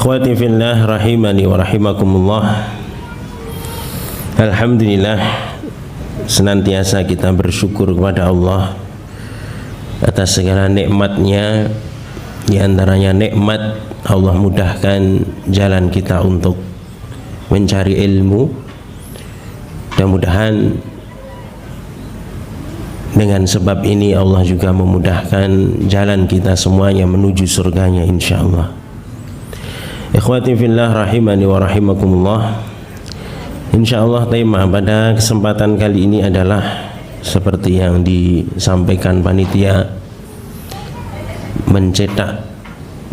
Ikhwati fillah rahimani wa rahimakumullah. Alhamdulillah, senantiasa kita bersyukur kepada Allah atas segala nikmatnya. Di antaranya nikmat Allah mudahkan jalan kita untuk mencari ilmu. Mudah-mudahan dengan sebab ini Allah juga memudahkan jalan kita semuanya menuju surganya insyaallah. Ikhwati fillah rahimani wa rahimakumullah. Insyaallah tema pada kesempatan kali ini adalah seperti yang disampaikan panitia, mencetak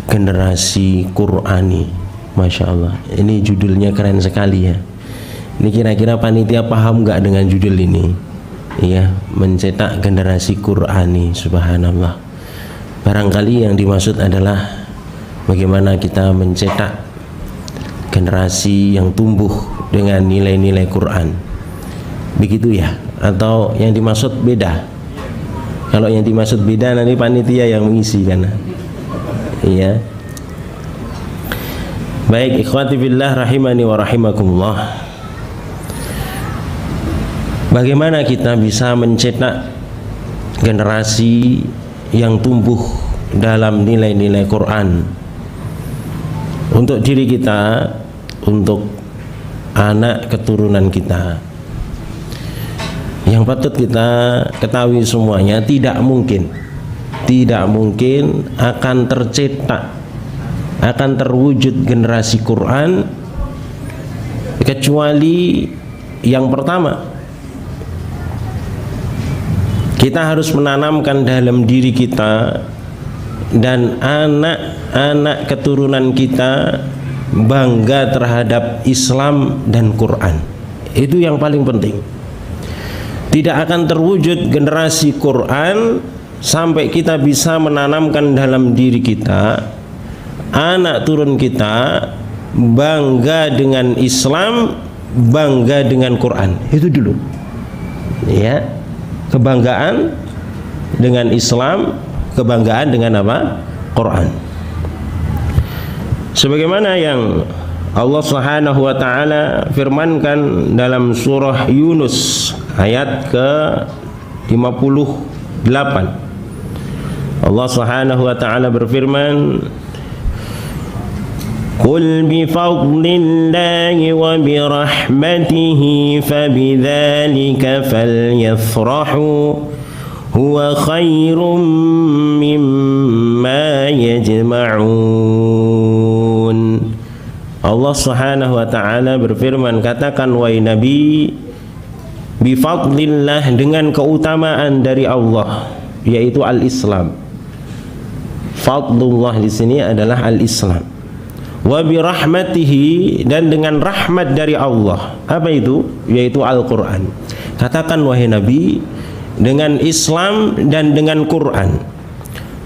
generasi Qur'ani. Masya Allah, ini judulnya keren sekali ya. Ini kira-kira panitia paham nggak dengan judul ini? Iya, mencetak generasi Qur'ani. Subhanallah. Barangkali yang dimaksud adalah bagaimana kita mencetak generasi yang tumbuh dengan nilai-nilai Quran. Begitu ya? Atau yang dimaksud beda? Kalau yang dimaksud beda nanti panitia yang mengisi kan? Iya. Baik, ikhwati fillah rahimani wa rahimakumullah. Bagaimana kita bisa mencetak generasi yang tumbuh dalam nilai-nilai Quran untuk diri kita, untuk anak keturunan kita? Yang patut kita ketahui semuanya, tidak mungkin akan tercetak, akan terwujud generasi Quran kecuali yang pertama, kita harus menanamkan dalam diri kita dan anak-anak keturunan kita bangga terhadap Islam dan Quran. Itu yang paling penting. Tidak akan terwujud generasi Quran sampai kita bisa menanamkan dalam diri kita, anak turun kita bangga dengan Islam, bangga dengan Quran. Itu dulu ya, kebanggaan dengan Islam, kebanggaan dengan apa? Quran. Sebagaimana yang Allah Subhanahu wa taala firmankan dalam surah Yunus ayat ke-58. Allah Subhanahu wa taala berfirman, "Qul bi fadlillahi wa bi rahmatihi fabidzalika falyafrahu huwa khairum mimma yajma'un." Allah Subhanahu wa taala berfirman, katakan wahai Nabi, bifadlillah, dengan keutamaan dari Allah, yaitu al-Islam. Fadlullah di sini adalah al-Islam. Wa bi rahmatihi, dan dengan rahmat dari Allah. Apa itu? Yaitu Al-Qur'an. Katakan wahai Nabi, dengan Islam dan dengan Quran.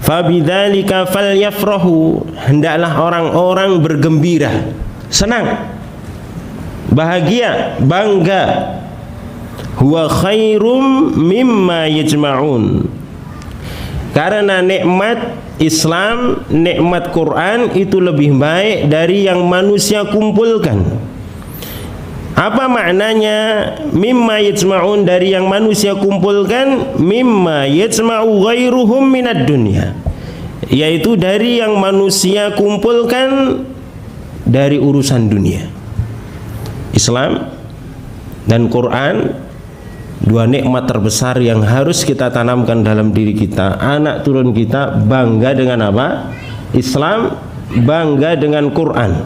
Fabidzalika falyafrahu, hendaklah orang-orang bergembira, senang, bahagia, bangga. Huwa khairum mimma yajma'un, karena nikmat Islam, nikmat Quran itu lebih baik dari yang manusia kumpulkan. Apa maknanya mimma yajma'un, dari yang manusia kumpulkan? Mimma yajma'u ghairuhum minad dunya, yaitu dari yang manusia kumpulkan dari urusan dunia. Islam dan Quran, dua nikmat terbesar yang harus kita tanamkan dalam diri kita. Anak turun kita bangga dengan apa? Islam, bangga dengan Quran.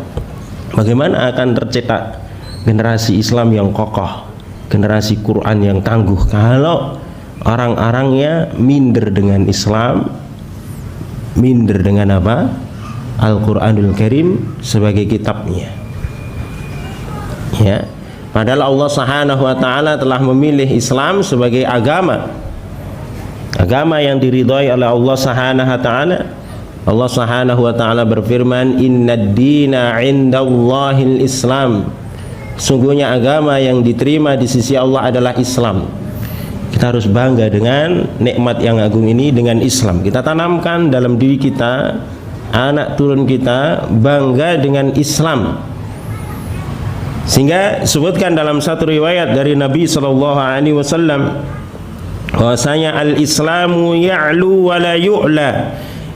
Bagaimana akan tercetak generasi Islam yang kokoh, generasi Quran yang tangguh, kalau orang-orangnya minder dengan Islam, minder dengan apa? Al-Quranul Karim sebagai kitabnya. Ya, padahal Allah Subhanahu wa taala telah memilih Islam sebagai agama yang diridhai oleh Allah Subhanahu wa taala. Allah Subhanahu wa taala berfirman, "Innad dina 'indallahil Islam." Sungguhnya agama yang diterima di sisi Allah adalah Islam. Kita harus bangga dengan nikmat yang agung ini, dengan Islam. Kita tanamkan dalam diri kita anak turun kita bangga dengan Islam. Sehingga sebutkan dalam satu riwayat dari Nabi SAW bahwasanya al-Islamu ya'lu wa la yu'la.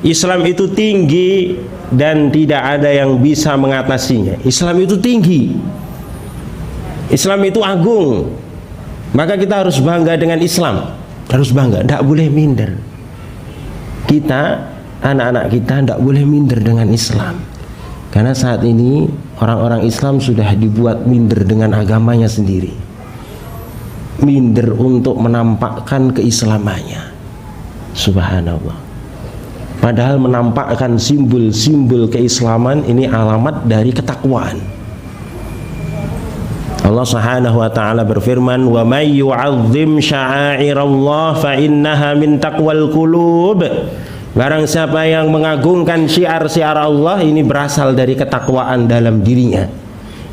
Islam itu tinggi dan tidak ada yang bisa mengatasinya. Islam itu tinggi, Islam itu agung, maka kita harus bangga dengan Islam, harus bangga, tidak boleh minder. Kita, anak-anak kita tidak boleh minder dengan Islam, karena saat ini orang-orang Islam sudah dibuat minder dengan agamanya sendiri, minder untuk menampakkan keislamannya. Subhanallah. Padahal menampakkan simbol-simbol keislaman ini alamat dari ketakwaan. Allah Subhanahu wa taala berfirman, "Wa may yu'azzim sya'airallah fa innaha min taqwal qulub." Barang siapa yang mengagungkan syiar-syiar Allah, ini berasal dari ketakwaan dalam dirinya.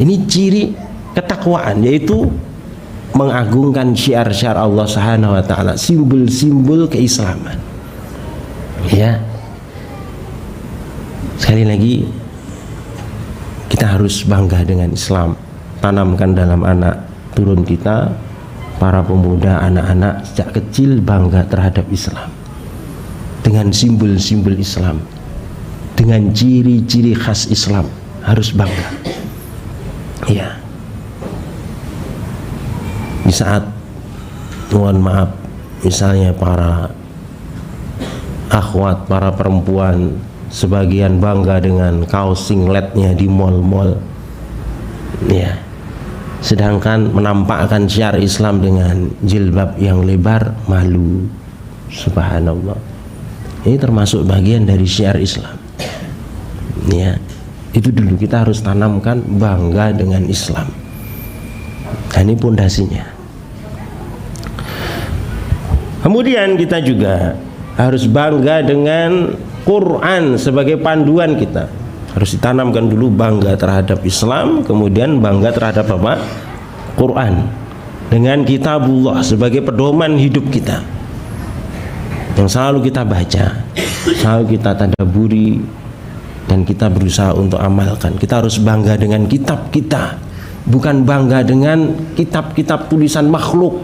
Ini ciri ketakwaan, yaitu mengagungkan syiar-syiar Allah Subhanahu wa taala, simbol-simbol keislaman. Ya. Sekali lagi, kita harus bangga dengan Islam. Tanamkan dalam anak turun kita, para pemuda, anak-anak sejak kecil bangga terhadap Islam, dengan simbol-simbol Islam, dengan ciri-ciri khas Islam, harus bangga. Ya. Di saat, mohon maaf, misalnya para akhwat, para perempuan sebagian bangga dengan kaos singletnya di mal-mal, ya, sedangkan menampakkan syiar Islam dengan jilbab yang lebar, malu. Subhanallah. Ini termasuk bagian dari syiar Islam. Ya, itu dulu kita harus tanamkan bangga dengan Islam. Nah, ini pondasinya. Kemudian kita juga harus bangga dengan Quran sebagai panduan kita. Harus ditanamkan dulu bangga terhadap Islam, kemudian bangga terhadap apa? Quran. Dengan kitabullah sebagai pedoman hidup kita, yang selalu kita baca, selalu kita tadabburi, dan kita berusaha untuk amalkan. Kita harus bangga dengan kitab kita, bukan bangga dengan kitab-kitab tulisan makhluk.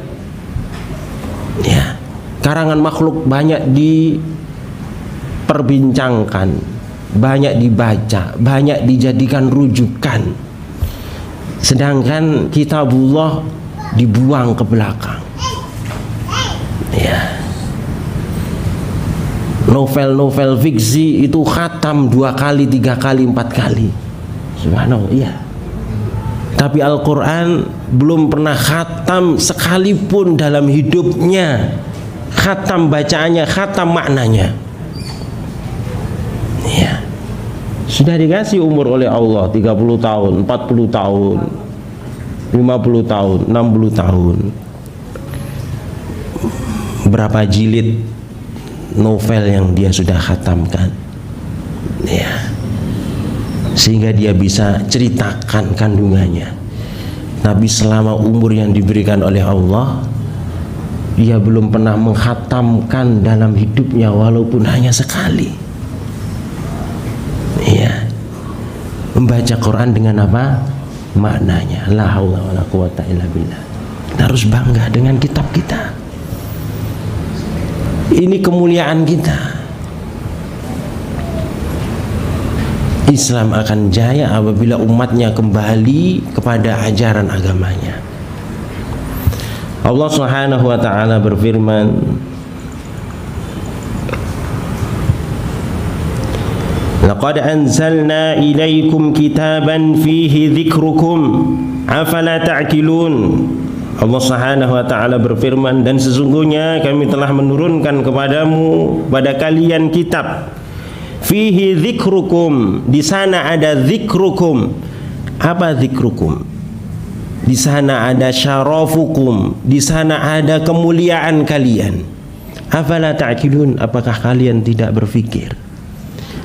Ya, karangan makhluk banyak diperbincangkan, banyak dibaca, banyak dijadikan rujukan, sedangkan kitabullah dibuang ke belakang. Ya. Novel-novel fiksi itu khatam 2 kali, 3 kali, 4 kali. Subhanallah, iya. Tapi Al-Quran belum pernah khatam sekalipun dalam hidupnya. Khatam bacaannya, khatam maknanya. Ya. Sudah dikasih umur oleh Allah 30 tahun, 40 tahun, 50 tahun, 60 tahun. Berapa jilid novel yang dia sudah khatamkan, ya, sehingga dia bisa ceritakan kandungannya. Tapi selama umur yang diberikan oleh Allah, dia belum pernah menghatamkan dalam hidupnya, walaupun hanya sekali. Ya, membaca Quran dengan apa? Maknanya. La haula wala quwata illa billah. Kita harus bangga dengan kitab kita. Ini kemuliaan kita. Islam akan jaya apabila umatnya kembali kepada ajaran agamanya. Allah Subhanahu wa taala berfirman, "Laqad anzalna ilaikum kitaban fihi dzikrukum afala ta'qilun." Allah Subhanahu wa taala berfirman, dan sesungguhnya kami telah menurunkan kepadamu, pada kalian, kitab fihi dzikrukum. Di sana ada dzikrukum. Apa dzikrukum? Di sana ada syarafukum. Di sana ada kemuliaan kalian. Afala ta'qilun, apakah kalian tidak berpikir?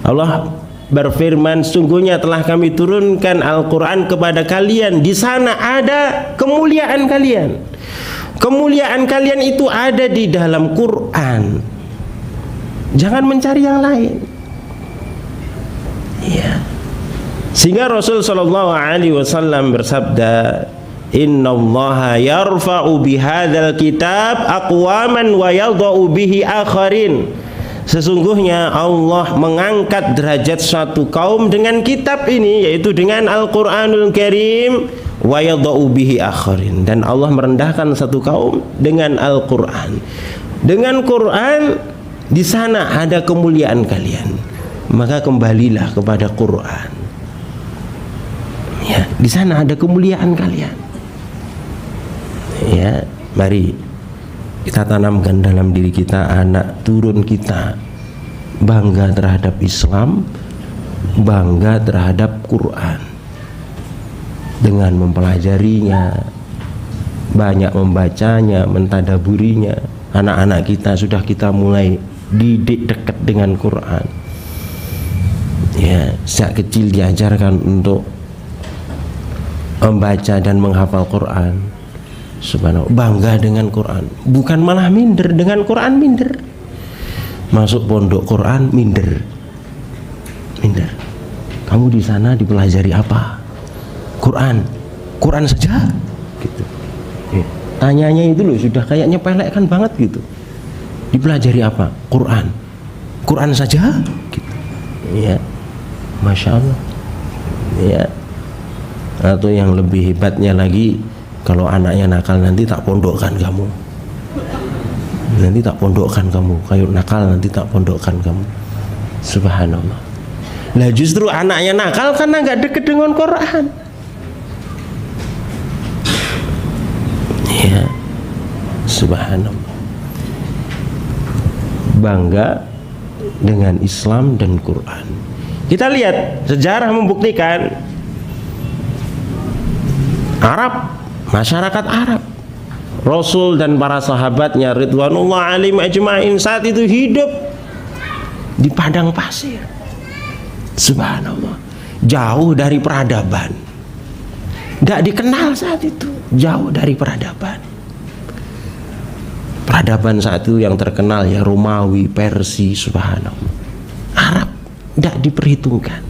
Allah berfirman, sungguhnya telah kami turunkan Al-Quran kepada kalian. Di sana ada kemuliaan kalian. Kemuliaan kalian itu ada di dalam Quran. Jangan mencari yang lain. Ya. Sehingga Rasul sallallahu alaihi wasallam bersabda, "Innallaha yarfa'u bihadzal kitab aqwaman wa yadha'u bihi akharin." Sesungguhnya Allah mengangkat derajat suatu kaum dengan kitab ini, yaitu dengan Al-Qur'anul Karim, wa yadha'u bihi akharin, dan Allah merendahkan satu kaum dengan Al-Qur'an. Dengan Quran di sana ada kemuliaan kalian, maka kembalilah kepada Quran. Ya, di sana ada kemuliaan kalian. Ya, mari kita tanamkan dalam diri kita, anak turun kita bangga terhadap Islam, bangga terhadap Quran, dengan mempelajarinya, banyak membacanya, mentadaburinya. Anak-anak kita sudah kita mulai didik dekat dengan Quran. Ya, sejak kecil diajarkan untuk membaca dan menghafal Quran. Subhanallah, bangga dengan Quran, bukan malah minder dengan Quran, minder. Masuk pondok Quran minder. Kamu di sana dipelajari apa? Quran saja gitu. Tanyanya itu loh sudah kayaknya pelek kan banget gitu. Dipelajari apa? Quran saja gitu. Ya. Masya Allah. Ya. Atau yang lebih hebatnya lagi, kalau anaknya nakal nanti tak pondokkan kamu. Kayak nakal nanti tak pondokkan kamu. Subhanallah. Nah justru anaknya nakal karena nggak deket dengan Quran. Ya, subhanallah. Bangga dengan Islam dan Quran. Kita lihat sejarah membuktikan Arab, masyarakat Arab, Rasul dan para sahabatnya ridwanullah alaihim ajmain saat itu hidup di padang pasir. Subhanallah, jauh dari peradaban, nggak dikenal saat itu, jauh dari peradaban. Peradaban saat itu yang terkenal ya Romawi, Persia, subhanallah. Arab nggak diperhitungkan.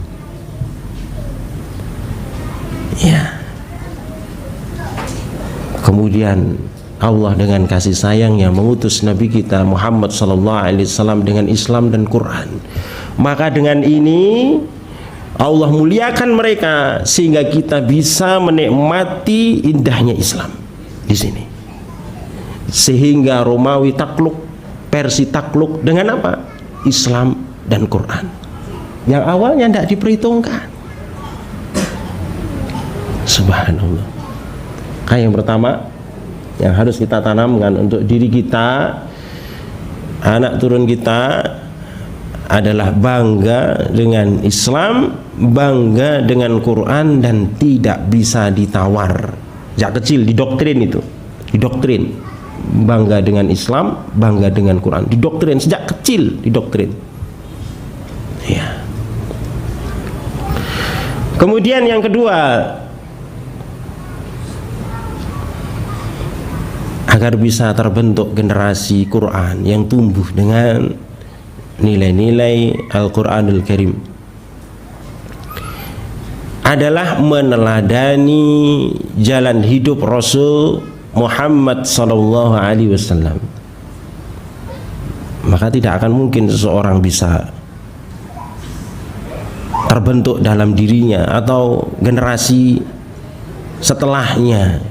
Ya. Kemudian Allah dengan kasih sayangnya mengutus Nabi kita Muhammad sallallahu alaihi wasallam dengan Islam dan Quran. Maka dengan ini Allah muliakan mereka sehingga kita bisa menikmati indahnya Islam di sini. Sehingga Romawi takluk, Persia takluk dengan apa? Islam dan Quran. Yang awalnya tidak diperhitungkan. Subhanallah. Yang pertama yang harus kita tanamkan untuk diri kita, anak turun kita, adalah bangga dengan Islam, bangga dengan Quran, dan tidak bisa ditawar. Sejak kecil didoktrin itu, didoktrin bangga dengan Islam, bangga dengan Quran, didoktrin sejak kecil, didoktrin. Ya. Kemudian yang kedua, agar bisa terbentuk generasi Quran yang tumbuh dengan nilai-nilai Al-Quranul Karim, adalah meneladani jalan hidup Rasul Muhammad sallallahu alaihi wasallam. Maka tidak akan mungkin seseorang bisa terbentuk dalam dirinya atau generasi setelahnya,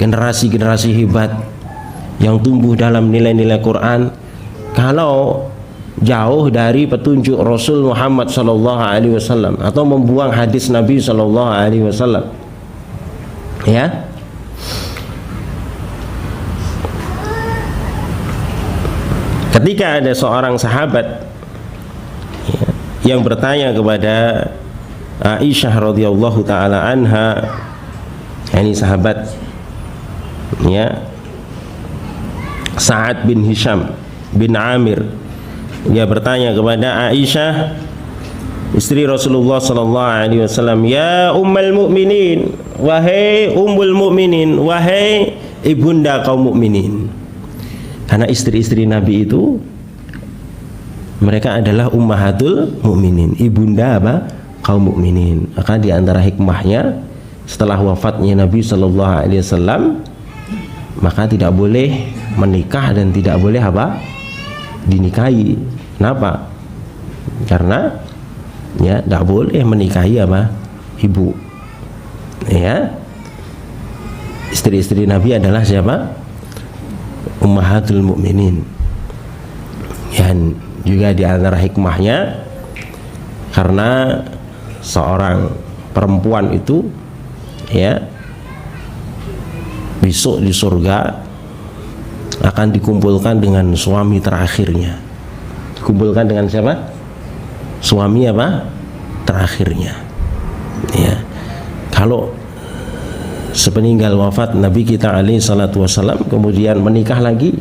generasi-generasi hebat yang tumbuh dalam nilai-nilai Quran, kalau jauh dari petunjuk Rasul Muhammad sallallahu alaihi wasallam atau membuang hadis Nabi sallallahu alaihi wasallam. Ya. Ketika ada seorang sahabat yang bertanya kepada Aisyah radhiyallahu taala anha, ini sahabat ya, Sa'ad bin Hisham bin Amir, dia bertanya kepada Aisyah istri Rasulullah sallallahu alaihi wasallam, ya ummul mukminin, wahai ummul mukminin, wahai ibunda kaum mukminin. Karena istri-istri Nabi itu Mereka adalah ummahatul mukminin, ibunda apa? Kaum mukminin. Maka di antara hikmahnya setelah wafatnya Nabi Shallallahu Alaihi Wasallam, maka tidak boleh menikah dan tidak boleh apa? Dinikahi. Kenapa? Karena ya tidak boleh menikahi apa? Ibu. Ya. Istri-istri Nabi adalah siapa? Ummahatul mukminin. Dan juga di antara hikmahnya, karena seorang perempuan itu ya besok di surga akan dikumpulkan dengan suami terakhirnya. Dikumpulkan dengan siapa? Suami apa? Terakhirnya. Ya. Kalau sepeninggal wafat Nabi kita alaihi salatu wasallam kemudian menikah lagi,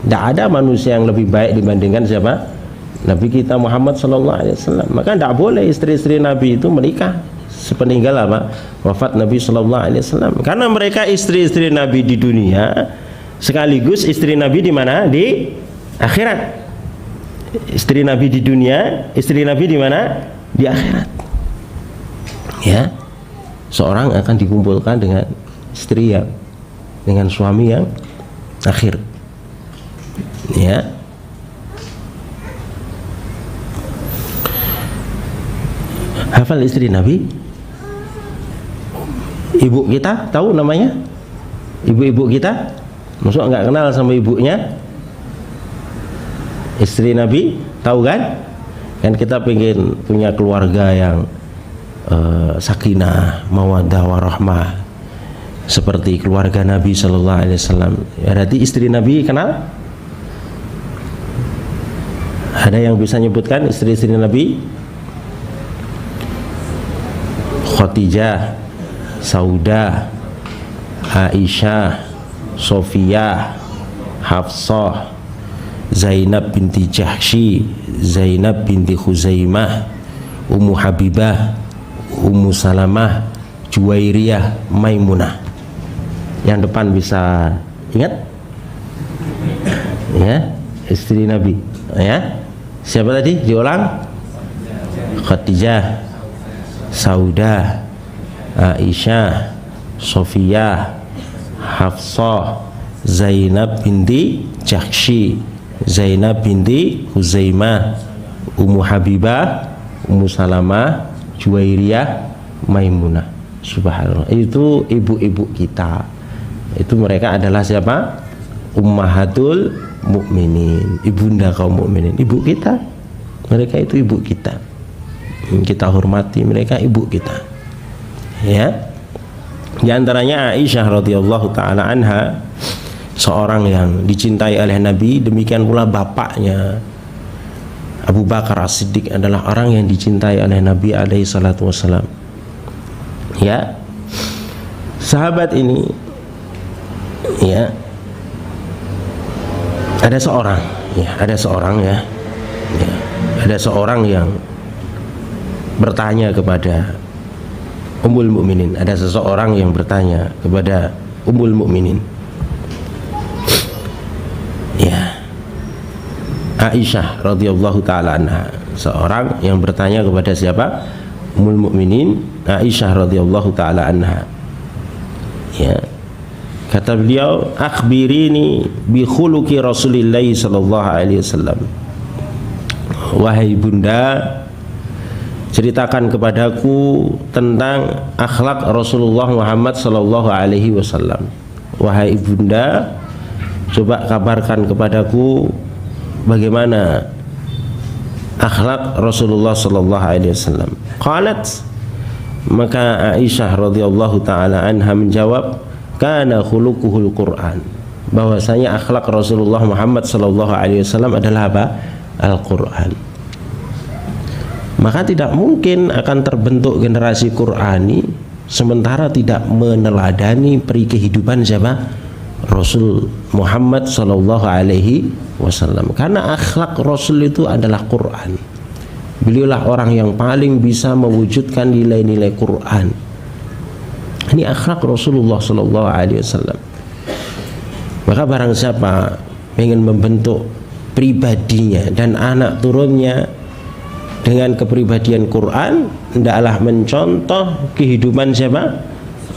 tidak ada manusia yang lebih baik dibandingkan siapa? Nabi kita Muhammad sallallahu alaihi wasallam. Maka tidak boleh istri-istri Nabi itu menikah sepeninggal apa? Wafat Nabi sallallahu alaihi wasallam. Karena mereka istri-istri Nabi di dunia sekaligus istri Nabi di mana? Di akhirat. Istri Nabi di dunia, istri Nabi di mana? Di akhirat. Ya. Seorang akan dikumpulkan dengan istri yang dengan suami yang akhir. Ya. Hafal istri Nabi? Ibu kita tahu namanya? Ibu-ibu kita? Maksudnya nggak kenal sama ibunya? Istri Nabi tahu kan? Kan kita pengen punya keluarga yang sakinah, mawaddah, warahmah seperti keluarga Nabi Shallallahu Alaihi Wasallam. Berarti istri Nabi kenal? Ada yang bisa nyebutkan istri-istri Nabi? Khadijah, Saudah, Aisyah, Sofiyah, Hafsah, Zainab binti Jahsy, Zainab binti Khuzaimah, Ummu Habibah, Ummu Salamah, Juwairiyah, Maimunah. Yang depan bisa ingat? Ya, istri Nabi. Ya, siapa tadi? Diulang. Khadijah, Saudah, Aisyah, Sofiyah, Hafsah, Zainab binti Jahsy, Zainab binti Huzaimah, Ummu Habibah, Ummu Salamah, Juwairiyah, Maimunah. Subhanallah. Itu ibu-ibu kita. Itu mereka adalah siapa? Ummahatul mukminin, ibunda kaum mukminin. Ibu kita. Mereka itu ibu kita. Kita hormati mereka, ibu kita. Ya. Di antaranya Aisyah radhiyallahu taala anha, seorang yang dicintai oleh Nabi, demikian pula bapaknya Abu Bakar As-Siddiq adalah orang yang dicintai oleh Nabi alaihi salatu wassalam. Ya. Sahabat ini ya, ada seorang ada seorang yang bertanya kepada Ummul Mukminin. Ada seseorang yang bertanya kepada Ummul Mukminin. Ya. Aisyah radhiyallahu taala anha, seorang yang bertanya kepada siapa? Ummul Mukminin Aisyah radhiyallahu taala anha. Ya. Kata beliau, akhbirini bi khuluqi Rasulillah sallallahu alaihi wasallam. Wahai bunda, ceritakan kepadaku tentang akhlak Rasulullah Muhammad sallallahu alaihi wasallam. Wahai ibunda, coba kabarkan kepadaku bagaimana akhlak Rasulullah sallallahu alaihi wasallam. Qalat, maka Aisyah radhiyallahu taala anha menjawab, kana khuluquhul Quran. Bahwasanya akhlak Rasulullah Muhammad sallallahu alaihi wasallam adalah apa? Al-Quran. Maka tidak mungkin akan terbentuk generasi Qurani sementara tidak meneladani peri kehidupan siapa? Rasul Muhammad sallallahu alaihi wasallam. Karena akhlak Rasul itu adalah Quran. Beliaulah orang yang paling bisa mewujudkan nilai-nilai Quran. Ini akhlak Rasulullah sallallahu alaihi wasallam. Maka barang siapa ingin membentuk pribadinya dan anak turunnya dengan kepribadian Quran, hendaklah mencontoh kehidupan siapa?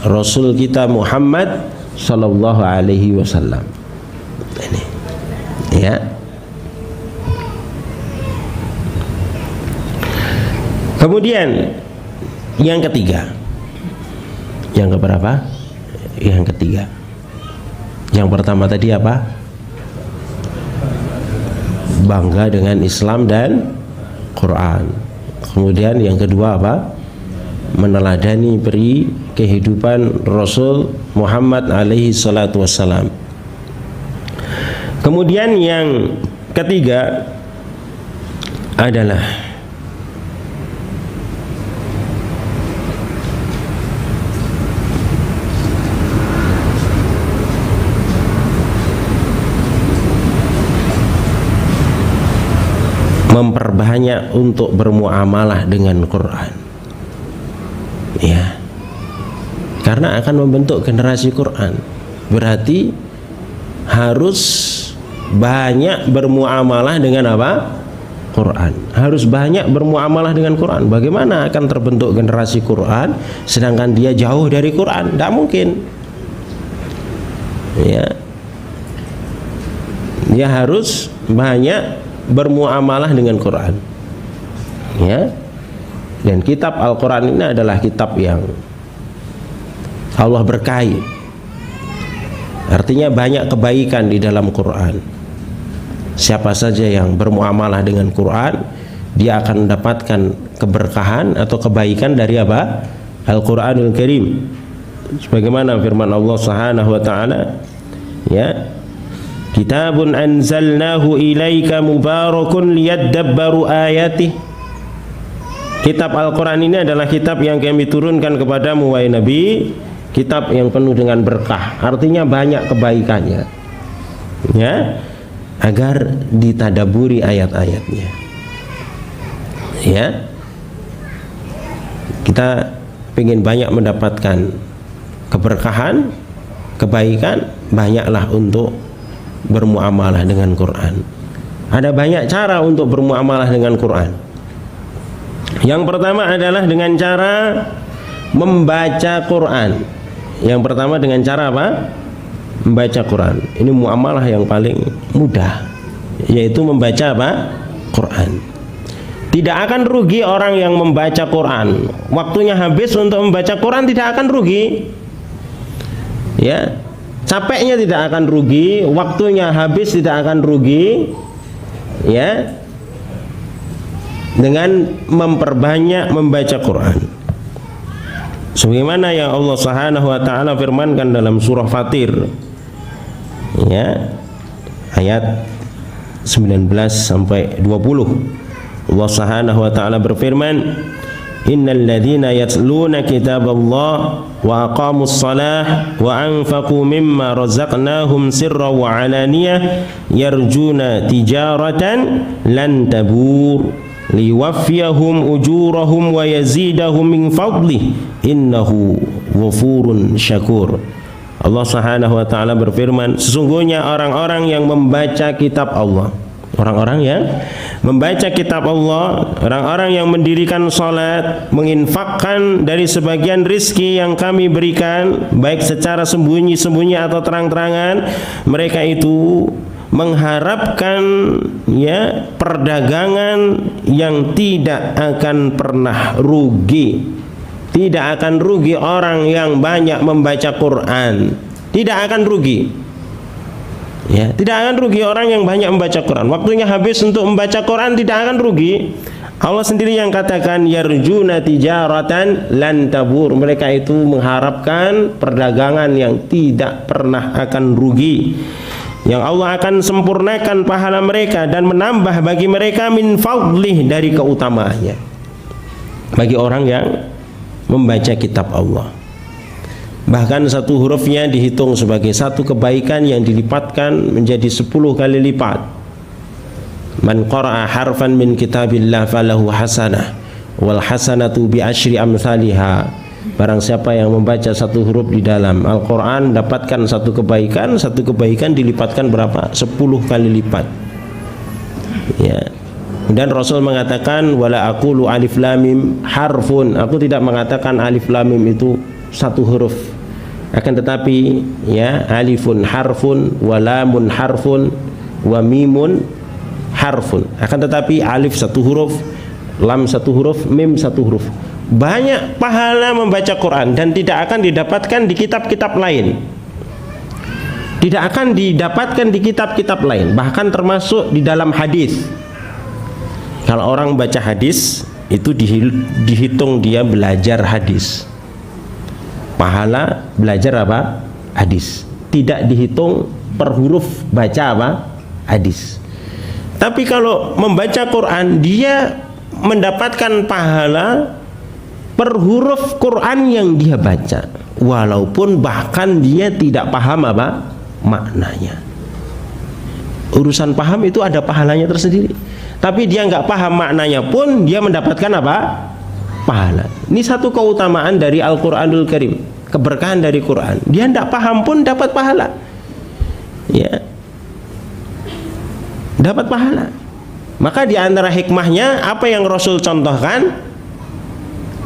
Rasul kita Muhammad sallallahu alaihi wasallam. Ini ya. Kemudian yang ketiga, yang keberapa? Yang ketiga. Yang pertama tadi apa? Bangga dengan Islam dan Quran. Kemudian yang kedua apa? Meneladani peri kehidupan Rasul Muhammad alaihi salatu wassalam. Kemudian yang ketiga adalah memperbanyak untuk bermuamalah dengan Quran, ya, karena akan membentuk generasi Quran. Berarti harus banyak bermuamalah dengan apa? Quran. Harus banyak bermuamalah dengan Quran. Bagaimana akan terbentuk generasi Quran sedangkan dia jauh dari Quran? Tidak mungkin, ya. Dia harus banyak bermuamalah dengan Quran, ya. Dan kitab Al-Quran ini adalah kitab yang Allah berkahi. Artinya banyak kebaikan di dalam Quran. Siapa saja yang bermuamalah dengan Quran, dia akan mendapatkan keberkahan atau kebaikan dari apa? Al-Quranul Karim. Sebagaimana firman Allah Subhanahu wa taala, ya, Kitabun anzalnahu ilaika mubarakun liyadabbaru ayatih. Kitab Al-Quran ini adalah kitab yang kami turunkan kepadamu wahai Nabi, kitab yang penuh dengan berkah, artinya banyak kebaikannya, ya, agar ditadaburi ayat-ayatnya, ya. Kita ingin banyak mendapatkan keberkahan, kebaikan, banyaklah untuk bermuamalah dengan Quran. Ada banyak cara untuk bermuamalah dengan Quran. Yang pertama adalah dengan cara membaca Quran. Yang pertama dengan cara apa? Membaca Quran. Ini muamalah yang paling mudah, yaitu membaca apa? Quran. Tidak akan rugi orang yang membaca Quran. Waktunya habis untuk membaca Quran tidak akan rugi, ya. Capeknya tidak akan rugi, waktunya habis tidak akan rugi, ya, dengan memperbanyak membaca Quran. Sebagaimana yang Allah Subhanahu wa taala firmankan dalam surah Fatir, ya, ayat 19 sampai 20. Allah Subhanahu wa taala berfirman, Innal ladzina yatluna kitaballah wa aqamus salah wa anfaqu mimma razaqnahum sirran wa alaniyah yarjuna tijaratan lan tabur liwaffiyahum ujurahum wa yazidahum min fadlih innahu ghafurun syakur. Allah Subhanahu wa taala berfirman, sesungguhnya orang-orang yang membaca kitab Allah, orang-orang yang membaca kitab Allah, orang-orang yang mendirikan salat, menginfakkan dari sebagian rizki yang kami berikan, baik secara sembunyi-sembunyi atau terang-terangan, mereka itu mengharapkan, ya, perdagangan yang tidak akan pernah rugi. Tidak akan rugi orang yang banyak membaca Quran, tidak akan rugi. Ya, tidak akan rugi orang yang banyak membaca Quran. Waktunya habis untuk membaca Quran tidak akan rugi. Allah sendiri yang katakan yarjuna tijaratan lan tabur. Mereka itu mengharapkan perdagangan yang tidak pernah akan rugi, yang Allah akan sempurnakan pahala mereka dan menambah bagi mereka min fadlih, dari keutamaannya, bagi orang yang membaca kitab Allah. Bahkan satu hurufnya dihitung sebagai satu kebaikan yang dilipatkan menjadi 10 kali lipat. Man qara'a harfan min kitabillah falahu hasanah wal hasanatu bi asyri amsalihha. Barang siapa yang membaca satu huruf di dalam Al-Quran dapatkan satu kebaikan dilipatkan berapa? 10 kali lipat. Ya. Dan Rasul mengatakan wala aqulu alif lam mim harfun, aku tidak mengatakan alif lam mim itu satu huruf, akan tetapi ya alifun harfun wa lamun harfun wa mimun harfun, akan tetapi alif satu huruf, lam satu huruf, mim satu huruf. Banyak pahala membaca Quran dan tidak akan didapatkan di kitab-kitab lain, tidak akan didapatkan di kitab-kitab lain, bahkan termasuk di dalam hadis. Kalau orang baca hadis itu dihitung dia belajar hadis, pahala belajar apa? Hadis. Tidak dihitung per huruf baca apa? Hadis. Tapi kalau membaca Quran dia mendapatkan pahala per huruf Quran yang dia baca, walaupun bahkan dia tidak paham apa maknanya. Urusan paham itu ada pahalanya tersendiri, tapi dia nggak paham maknanya pun dia mendapatkan apa? Pahala. Ini satu keutamaan dari Al-Quranul Karim, keberkahan dari Quran. Dia nggak paham pun dapat pahala, ya, dapat pahala. Maka di antara hikmahnya apa yang Rasul contohkan,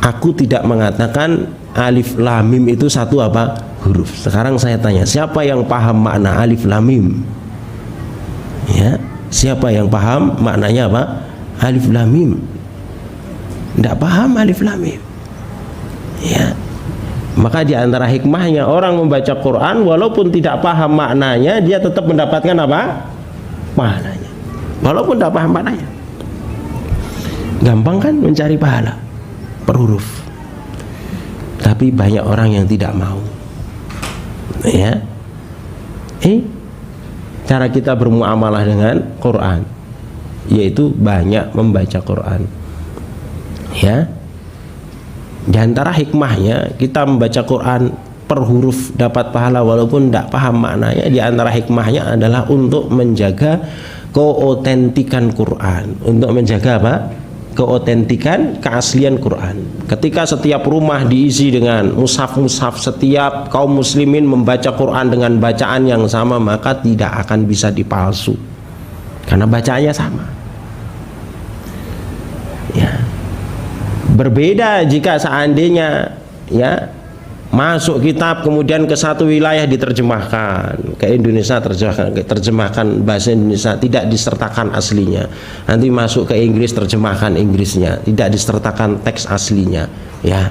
aku tidak mengatakan alif lam mim itu satu apa? Huruf. Sekarang saya tanya, siapa yang paham makna alif lam mim? Ya, siapa yang paham maknanya apa? Alif lam mim. Tidak paham alif lam mim. Ya. Maka di antara hikmahnya orang membaca Quran walaupun tidak paham maknanya dia tetap mendapatkan apa? Pahalanya. Walaupun tidak paham maknanya. Gampang kan mencari pahala per huruf. Tapi banyak orang yang tidak mau. Ya. Cara kita bermuamalah dengan Quran yaitu banyak membaca Quran, ya. Di antara hikmahnya kita membaca Quran per huruf dapat pahala walaupun tidak paham maknanya. Di antara hikmahnya adalah untuk menjaga keotentikan Quran, untuk menjaga apa? Keotentikan, keaslian Quran. Ketika setiap rumah diisi dengan mushaf-mushaf, setiap kaum muslimin membaca Quran dengan bacaan yang sama, maka tidak akan bisa dipalsu karena bacaannya sama, ya. Berbeda jika seandainya ya masuk kitab kemudian ke satu wilayah diterjemahkan ke Indonesia, terjemahkan bahasa Indonesia, tidak disertakan aslinya. Nanti masuk ke Inggris, terjemahkan Inggrisnya, tidak disertakan teks aslinya, ya.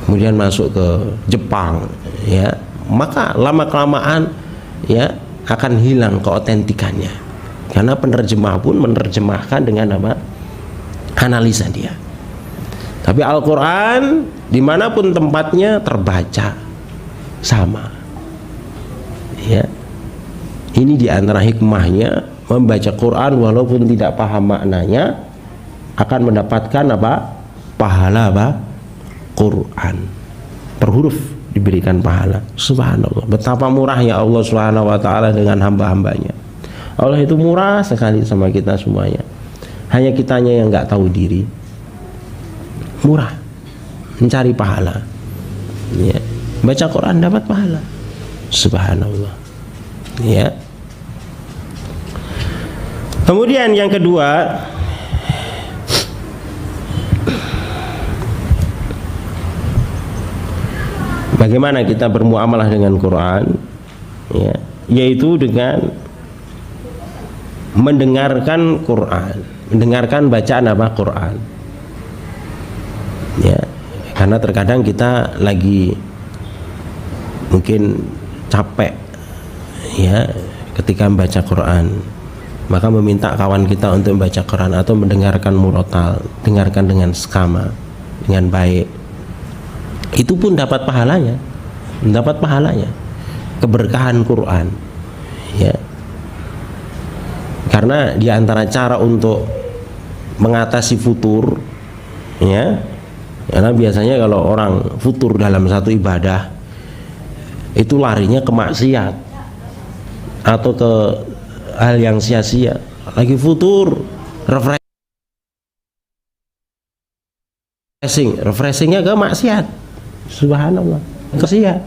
Kemudian masuk ke Jepang, ya. Maka lama-kelamaan ya akan hilang keotentikannya. Karena penerjemah pun menerjemahkan dengan apa? Analisa dia. Tapi Al-Quran dimanapun tempatnya terbaca sama, ya. Ini diantara hikmahnya membaca Quran walaupun tidak paham maknanya akan mendapatkan apa? Pahala apa? Quran per huruf diberikan pahala. Subhanallah, betapa murahnya Allah Subhanahu wa ta'ala dengan hamba-hambanya. Allah itu murah sekali sama kita semuanya, hanya kitanya yang nggak tahu diri. Murah mencari pahala, ya. Baca Quran dapat pahala. Subhanallah, ya. Kemudian yang kedua, bagaimana kita bermuamalah dengan Quran, ya, yaitu dengan mendengarkan Quran, mendengarkan bacaan apa? Quran, ya. Karena terkadang kita lagi mungkin capek, ya, ketika membaca Quran, maka meminta kawan kita untuk membaca Quran atau mendengarkan murotal, dengarkan dengan seksama, dengan baik. Itu pun dapat pahalanya, mendapat pahalanya, keberkahan Quran, ya. Karena diantara cara untuk mengatasi futur, ya, karena biasanya kalau orang futur dalam satu ibadah itu larinya ke maksiat atau ke hal yang sia-sia. Lagi futur, refreshingnya ke maksiat. Subhanallah, maksiat.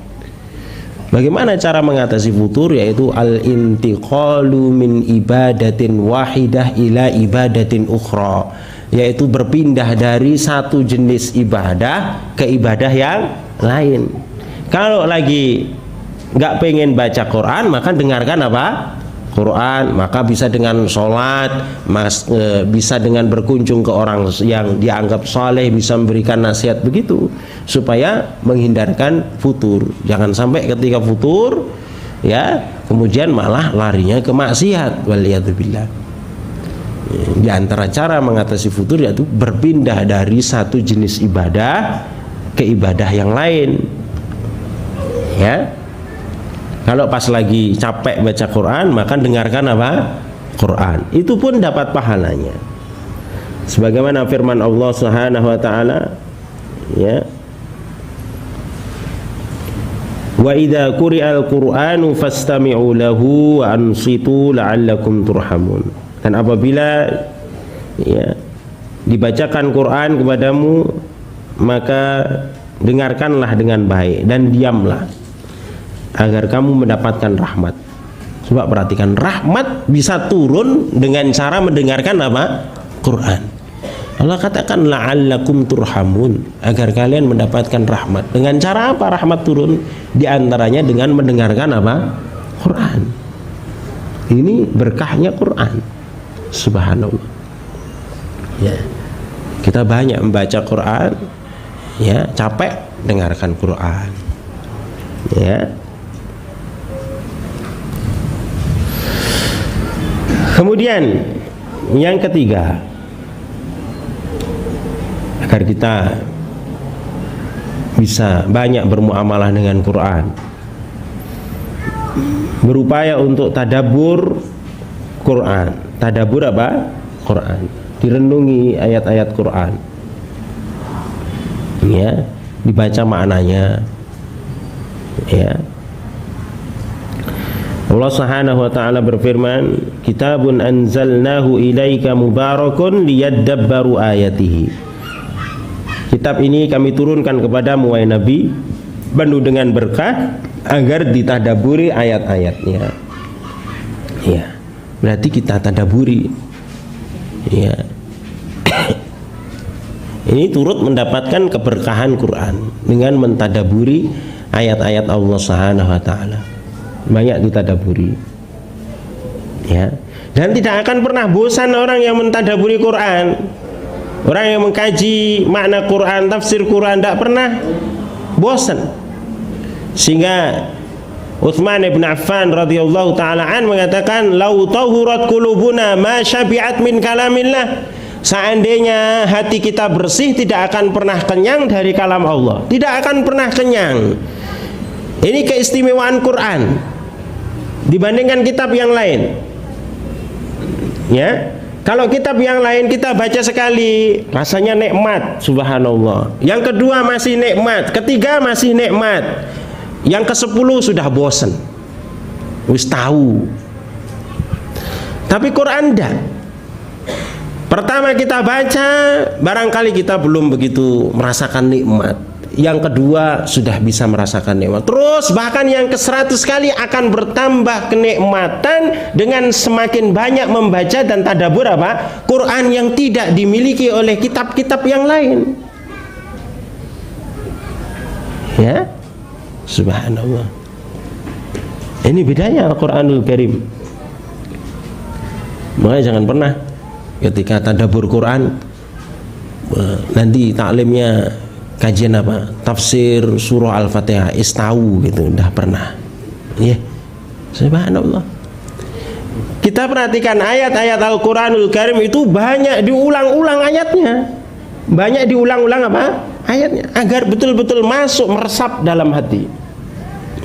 Bagaimana cara mengatasi futur? Yaitu al-intiqalu min ibadatin wahidah ila ibadatin ukhra, yaitu berpindah dari satu jenis ibadah ke ibadah yang lain. Kalau lagi nggak pengen baca Quran, maka dengarkan apa? Quran. Maka bisa dengan sholat, bisa dengan berkunjung ke orang yang dianggap saleh, bisa memberikan nasihat, begitu, supaya menghindarkan futur. Jangan sampai ketika futur, ya, kemudian malah larinya ke maksiat. Waliyadzubillah. Di antara cara mengatasi futur yaitu berpindah dari satu jenis ibadah ke ibadah yang lain. Ya. Kalau pas lagi capek baca Quran, maka dengarkan apa? Quran. Itu pun dapat pahalanya. Sebagaimana firman Allah Subhanahu wa taala, ya. Wa idza quri'al Qur'anu fastami'u lahu wa ansitu la'allakum turhamun. Dan apabila, ya, dibacakan Quran kepadamu, maka dengarkanlah dengan baik dan diamlah, agar kamu mendapatkan rahmat. Coba perhatikan, rahmat bisa turun dengan cara mendengarkan apa? Quran. Allah katakan la'allakum turhamun, agar kalian mendapatkan rahmat. Dengan cara apa rahmat turun? Di antaranya dengan mendengarkan apa? Quran. Ini berkahnya Quran. Subhanallah. Ya. Kita banyak membaca Quran, ya, capek dengarkan Quran. Ya. Kemudian yang ketiga, agar kita bisa banyak bermuamalah dengan Quran, berupaya untuk tadabbur Quran. Tadabbur apa? Quran. Direnungi ayat-ayat Quran, ya, dibaca maknanya, ya. Allah Subhanahu wa taala berfirman, kitabun anzalnahu ilaika mubarakun liyadabbaru ayatihi. Kitab ini kami turunkan kepadamu wahai Nabi, penuh dengan berkah, agar ditadaburi ayat-ayatnya. Ya, berarti kita tadaburi, ya. Ini turut mendapatkan keberkahan Quran dengan mentadaburi ayat-ayat Allah Subhanahu wa taala. Banyak ditadaburi, ya. Dan tidak akan pernah bosan orang yang mentadaburi Quran. Orang yang mengkaji makna Quran, tafsir Quran, tidak pernah bosan. Sehingga Utsman bin Affan radhiyallahu taala an mengatakan, "Lau tahurat qulubuna ma syabi'at min kalamillah." Seandainya hati kita bersih, tidak akan pernah kenyang dari kalam Allah. Tidak akan pernah kenyang. Ini keistimewaan Quran dibandingkan kitab yang lain. Ya, kalau kitab yang lain kita baca sekali rasanya nikmat, subhanallah. Yang kedua masih nikmat, ketiga masih nikmat, yang ke-10 sudah bosan, wis tahu. Tapi Quran enggak. Pertama kita baca, barangkali kita belum begitu merasakan nikmat. Yang kedua sudah bisa merasakan nikmat. Terus bahkan yang ke-100 kali akan bertambah kenikmatan dengan semakin banyak membaca dan tadabbur apa? Quran yang tidak dimiliki oleh kitab-kitab yang lain. Ya, subhanallah. Ini bedanya Al-Quranul Karim. Makanya jangan pernah ketika tadabbur Quran nanti taklimnya kajian apa? Tafsir surah Al-Fatihah, istawu gitu, udah pernah. Ya. Subhanallah. Kita perhatikan ayat-ayat Al-Quranul Karim itu banyak diulang-ulang ayatnya. Banyak diulang-ulang apa? Ayatnya, agar betul-betul masuk, meresap dalam hati.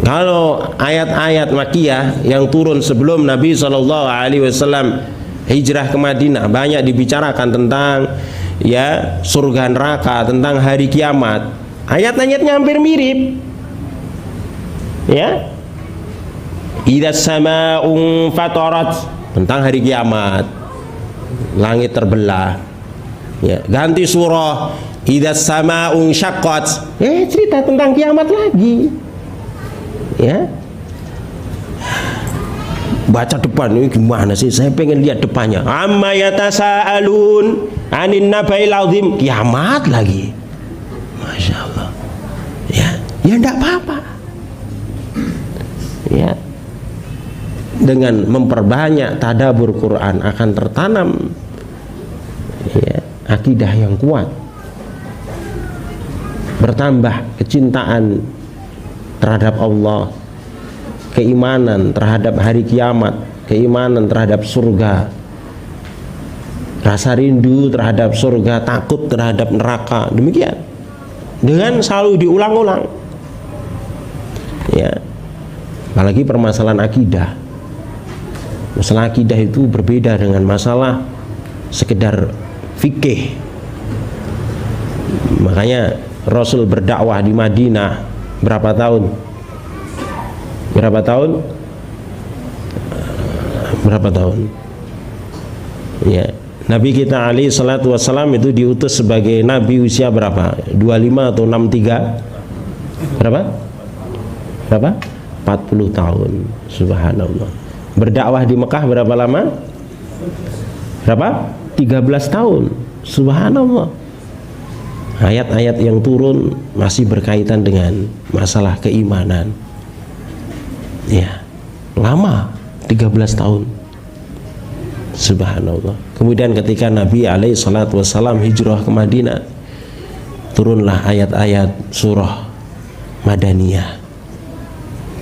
Kalau ayat-ayat Makkiyah yang turun sebelum Nabi SAW hijrah ke Madinah, banyak dibicarakan tentang, ya, surga neraka, tentang hari kiamat. Ayat-ayatnya hampir mirip, ya. Idzas samaa'un fatarat, tentang hari kiamat, langit terbelah. Ya, ganti surah, idzas samaa'un syaqqat, cerita tentang kiamat lagi. Ya, baca depan ini gimana sih? Saya pengen lihat depannya. Amma yatasaalun anin nabail azim, kiamat lagi. Masya Allah. Ya, ya enggak apa-apa. Ya, dengan memperbanyak tadabbur Quran akan tertanam ya, akidah yang kuat, bertambah kecintaan terhadap Allah, keimanan terhadap hari kiamat, keimanan terhadap surga, rasa rindu terhadap surga, takut terhadap neraka. Demikian dengan selalu diulang-ulang ya. Apalagi permasalahan akidah. Masalah akidah itu berbeda dengan masalah sekedar fikih. Makanya Rasul berdakwah di Madinah berapa tahun? Berapa tahun? Berapa tahun? Ya, Nabi kita alaihi salatu wassalam itu diutus sebagai nabi usia berapa? 25 atau 63? Berapa? Berapa? 40 tahun. Subhanallah. Berdakwah di Mekah berapa lama? Berapa? 13 tahun. Subhanallah. Ayat-ayat yang turun masih berkaitan dengan masalah keimanan. Ya, lama, 13 tahun. Subhanallah. Kemudian ketika Nabi alaihi salatu wassalam hijrah ke Madinah, turunlah ayat-ayat surah Madaniyah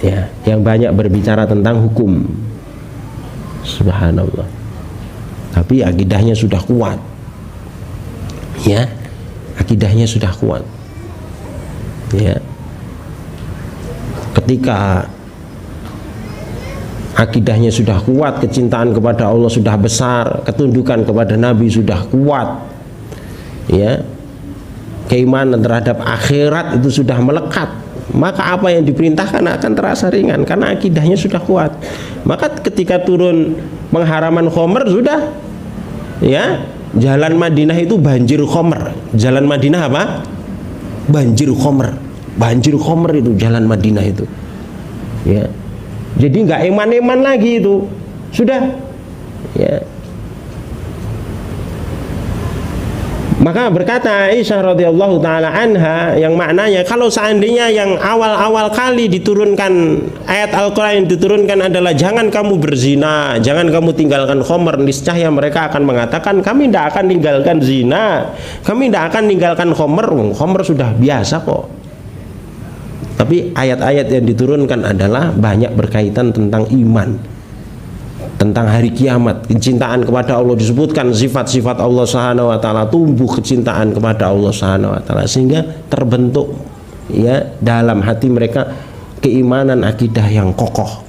ya, yang banyak berbicara tentang hukum. Subhanallah. Tapi akidahnya sudah kuat. Ya, akidahnya sudah kuat. Ya. Ketika akidahnya sudah kuat, kecintaan kepada Allah sudah besar, ketundukan kepada Nabi sudah kuat, ya, keimanan terhadap akhirat itu sudah melekat, maka apa yang diperintahkan akan terasa ringan karena akidahnya sudah kuat. Maka ketika turun pengharaman khamr sudah, ya, jalan Madinah itu banjir khamr. Jalan Madinah apa? Banjir khamr. Banjir khamr itu jalan Madinah itu, ya. Jadi nggak eman-eman lagi itu, sudah, ya. Maka berkata Aisyah radhiyallahu taala anha, yang maknanya kalau seandainya yang awal-awal kali diturunkan ayat Al-Qur'an yang diturunkan adalah jangan kamu berzina, jangan kamu tinggalkan khamr, niscaya mereka akan mengatakan kami tidak akan tinggalkan zina, kami tidak akan tinggalkan khamr, khamr sudah biasa kok. Tapi ayat-ayat yang diturunkan adalah banyak berkaitan tentang iman, tentang hari kiamat, kecintaan kepada Allah, disebutkan sifat-sifat Allah Subhanahu wa taala, tumbuh kecintaan kepada Allah Subhanahu wa taala sehingga terbentuk, ya, dalam hati mereka keimanan akidah yang kokoh.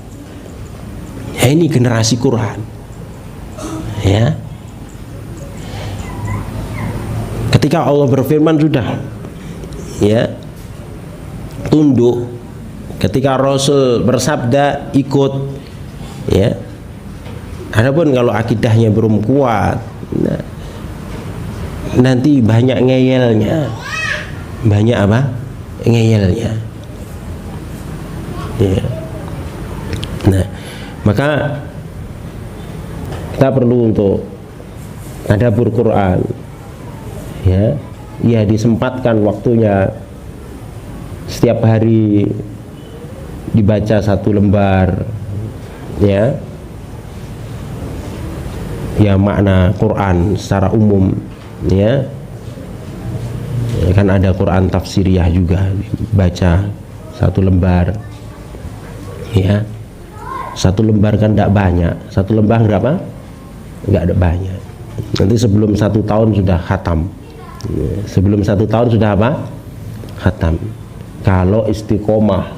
Ya, ini generasi Quran. Ya. Ketika Allah berfirman sudah, ya, tunduk. Ketika Rasul bersabda ikut, ya. Adapun kalau akidahnya belum kuat, nah, nanti banyak ngeyelnya. Banyak apa? Ngeyelnya. Ya. Nah, maka kita perlu untuk tadabbur Quran. Ya, ya disempatkan waktunya. Setiap hari dibaca satu lembar, ya, ya makna Quran secara umum, ya, ya kan ada Quran tafsiriyah juga, baca satu lembar, ya, satu lembar kan tidak banyak, satu lembar berapa? Nggak ada banyak. Nanti sebelum 1 tahun sudah khatam, ya, sebelum 1 tahun sudah apa? Khatam. Kalau istiqomah,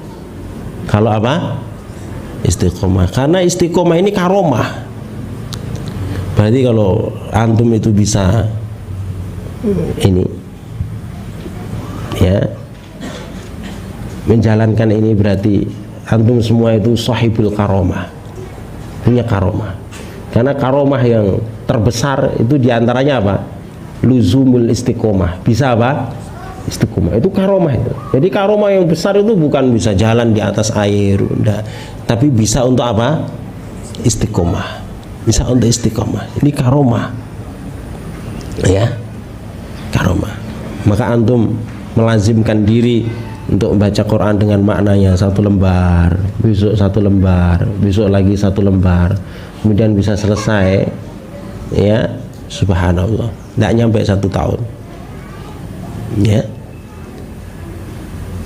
kalau apa? Istiqomah. Karena istiqomah ini karomah. Berarti kalau antum itu bisa ini, ya, menjalankan ini, berarti antum semua itu sahibul karomah, punya karomah. Karena karomah yang terbesar itu diantaranya apa? Luzumul istiqomah. Bisa apa? Istiqomah itu karomah itu. Jadi karomah yang besar itu bukan bisa jalan di atas air, enggak, tapi bisa untuk apa? Istiqomah. Bisa untuk istiqomah. Ini karomah. Ya. Karomah. Maka antum melazimkan diri untuk membaca Quran dengan maknanya, 1 lembar, besok 1 lembar, besok lagi 1 lembar, kemudian bisa selesai, ya, subhanallah, tidak nyampe 1 tahun, ya.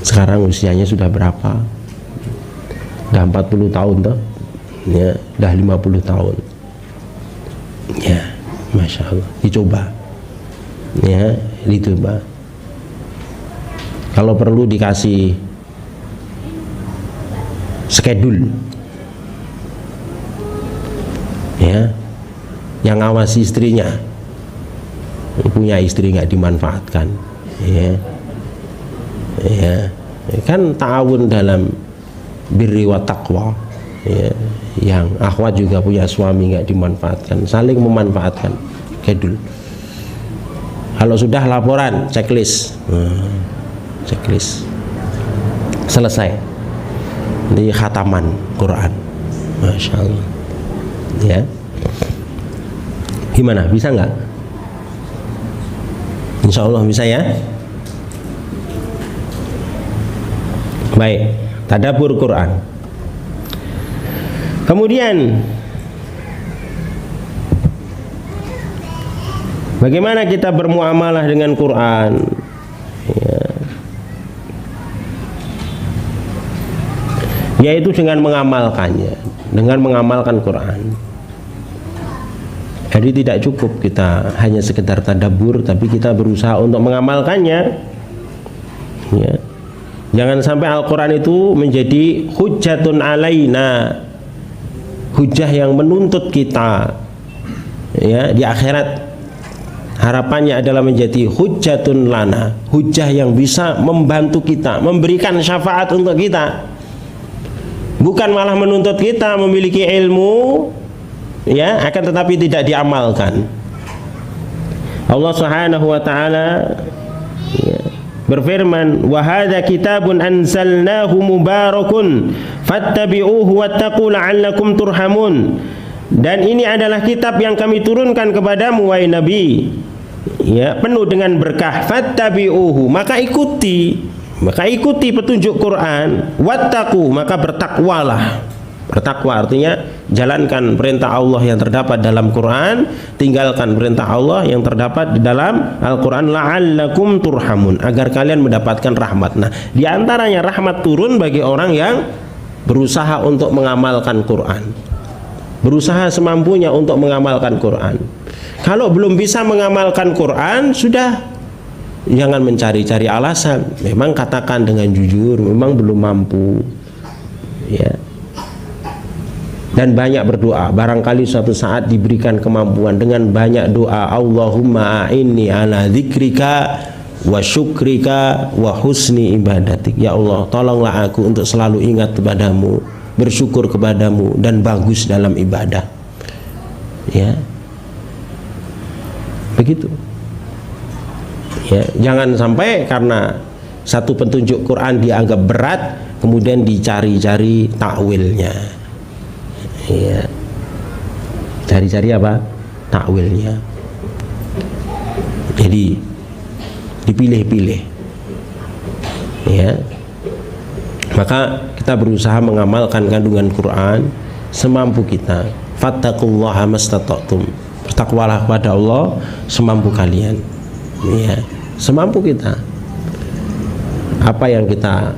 Sekarang usianya sudah berapa? Sudah 40 tahun toh, ya, sudah 50 tahun, ya, masya Allah, dicoba, ya, dicoba. Kalau perlu dikasih schedule, ya, yang ngawasi istrinya, punya istri nggak dimanfaatkan, ya, ya, kan ta'awun dalam birri wa taqwa, ya, yang akhwat juga punya suami nggak dimanfaatkan, saling memanfaatkan, schedule. Kalau sudah laporan, checklist. Checklist selesai di khataman Quran, masya Allah, ya. Gimana, bisa nggak? Insya Allah bisa, ya. Baik, tadabbur Quran. Kemudian bagaimana kita bermuamalah dengan Quran, ya. Yaitu dengan mengamalkannya, dengan mengamalkan Quran. Jadi tidak cukup kita hanya sekedar tadabbur, tapi kita berusaha untuk mengamalkannya, ya. Jangan sampai Al-Quran itu menjadi hujjatun alaina, hujjah yang menuntut kita, ya, di akhirat. Harapannya adalah menjadi hujjatun lana, hujjah yang bisa membantu kita, memberikan syafaat untuk kita. Bukan malah menuntut kita memiliki ilmu, ya, akan tetapi tidak diamalkan. Allah Subhanahu wa taala, ya, berfirman, "Wa hadza kitabun anzalnahu mubarakun fattabi'uhu wattaqu la'allakum turhamun." Dan ini adalah kitab yang kami turunkan kepadamu wahai Nabi, ya, penuh dengan berkah. Fattabi'uhu, maka ikuti. Maka ikuti petunjuk Quran. Wattaqu, maka bertakwalah. Bertakwa artinya jalankan perintah Allah yang terdapat dalam Quran, tinggalkan perintah Allah yang terdapat di dalam Al-Quran, la'allakum turhamun, agar kalian mendapatkan rahmat. Nah, di antaranya rahmat turun bagi orang yang berusaha untuk mengamalkan Quran, berusaha semampunya untuk mengamalkan Quran. Kalau belum bisa mengamalkan Quran, sudah, jangan mencari-cari alasan. Memang katakan dengan jujur, memang belum mampu, ya. Dan banyak berdoa, barangkali suatu saat diberikan kemampuan dengan banyak doa. Allahumma a'inni ala dzikrika wa syukrika wa husni ibadatik. Ya Allah, tolonglah aku untuk selalu ingat kepadamu, bersyukur kepadamu, dan bagus dalam ibadah, ya. Begitu, ya. Jangan sampai karena satu petunjuk Quran dianggap berat, kemudian dicari-cari takwilnya, ya. Cari-cari apa? Takwilnya. Jadi dipilih-pilih, ya. Maka kita berusaha mengamalkan kandungan Quran semampu kita. Fattaqullaha mastata'tum, bertakwalah kepada Allah semampu kalian, ya, semampu kita. Apa yang kita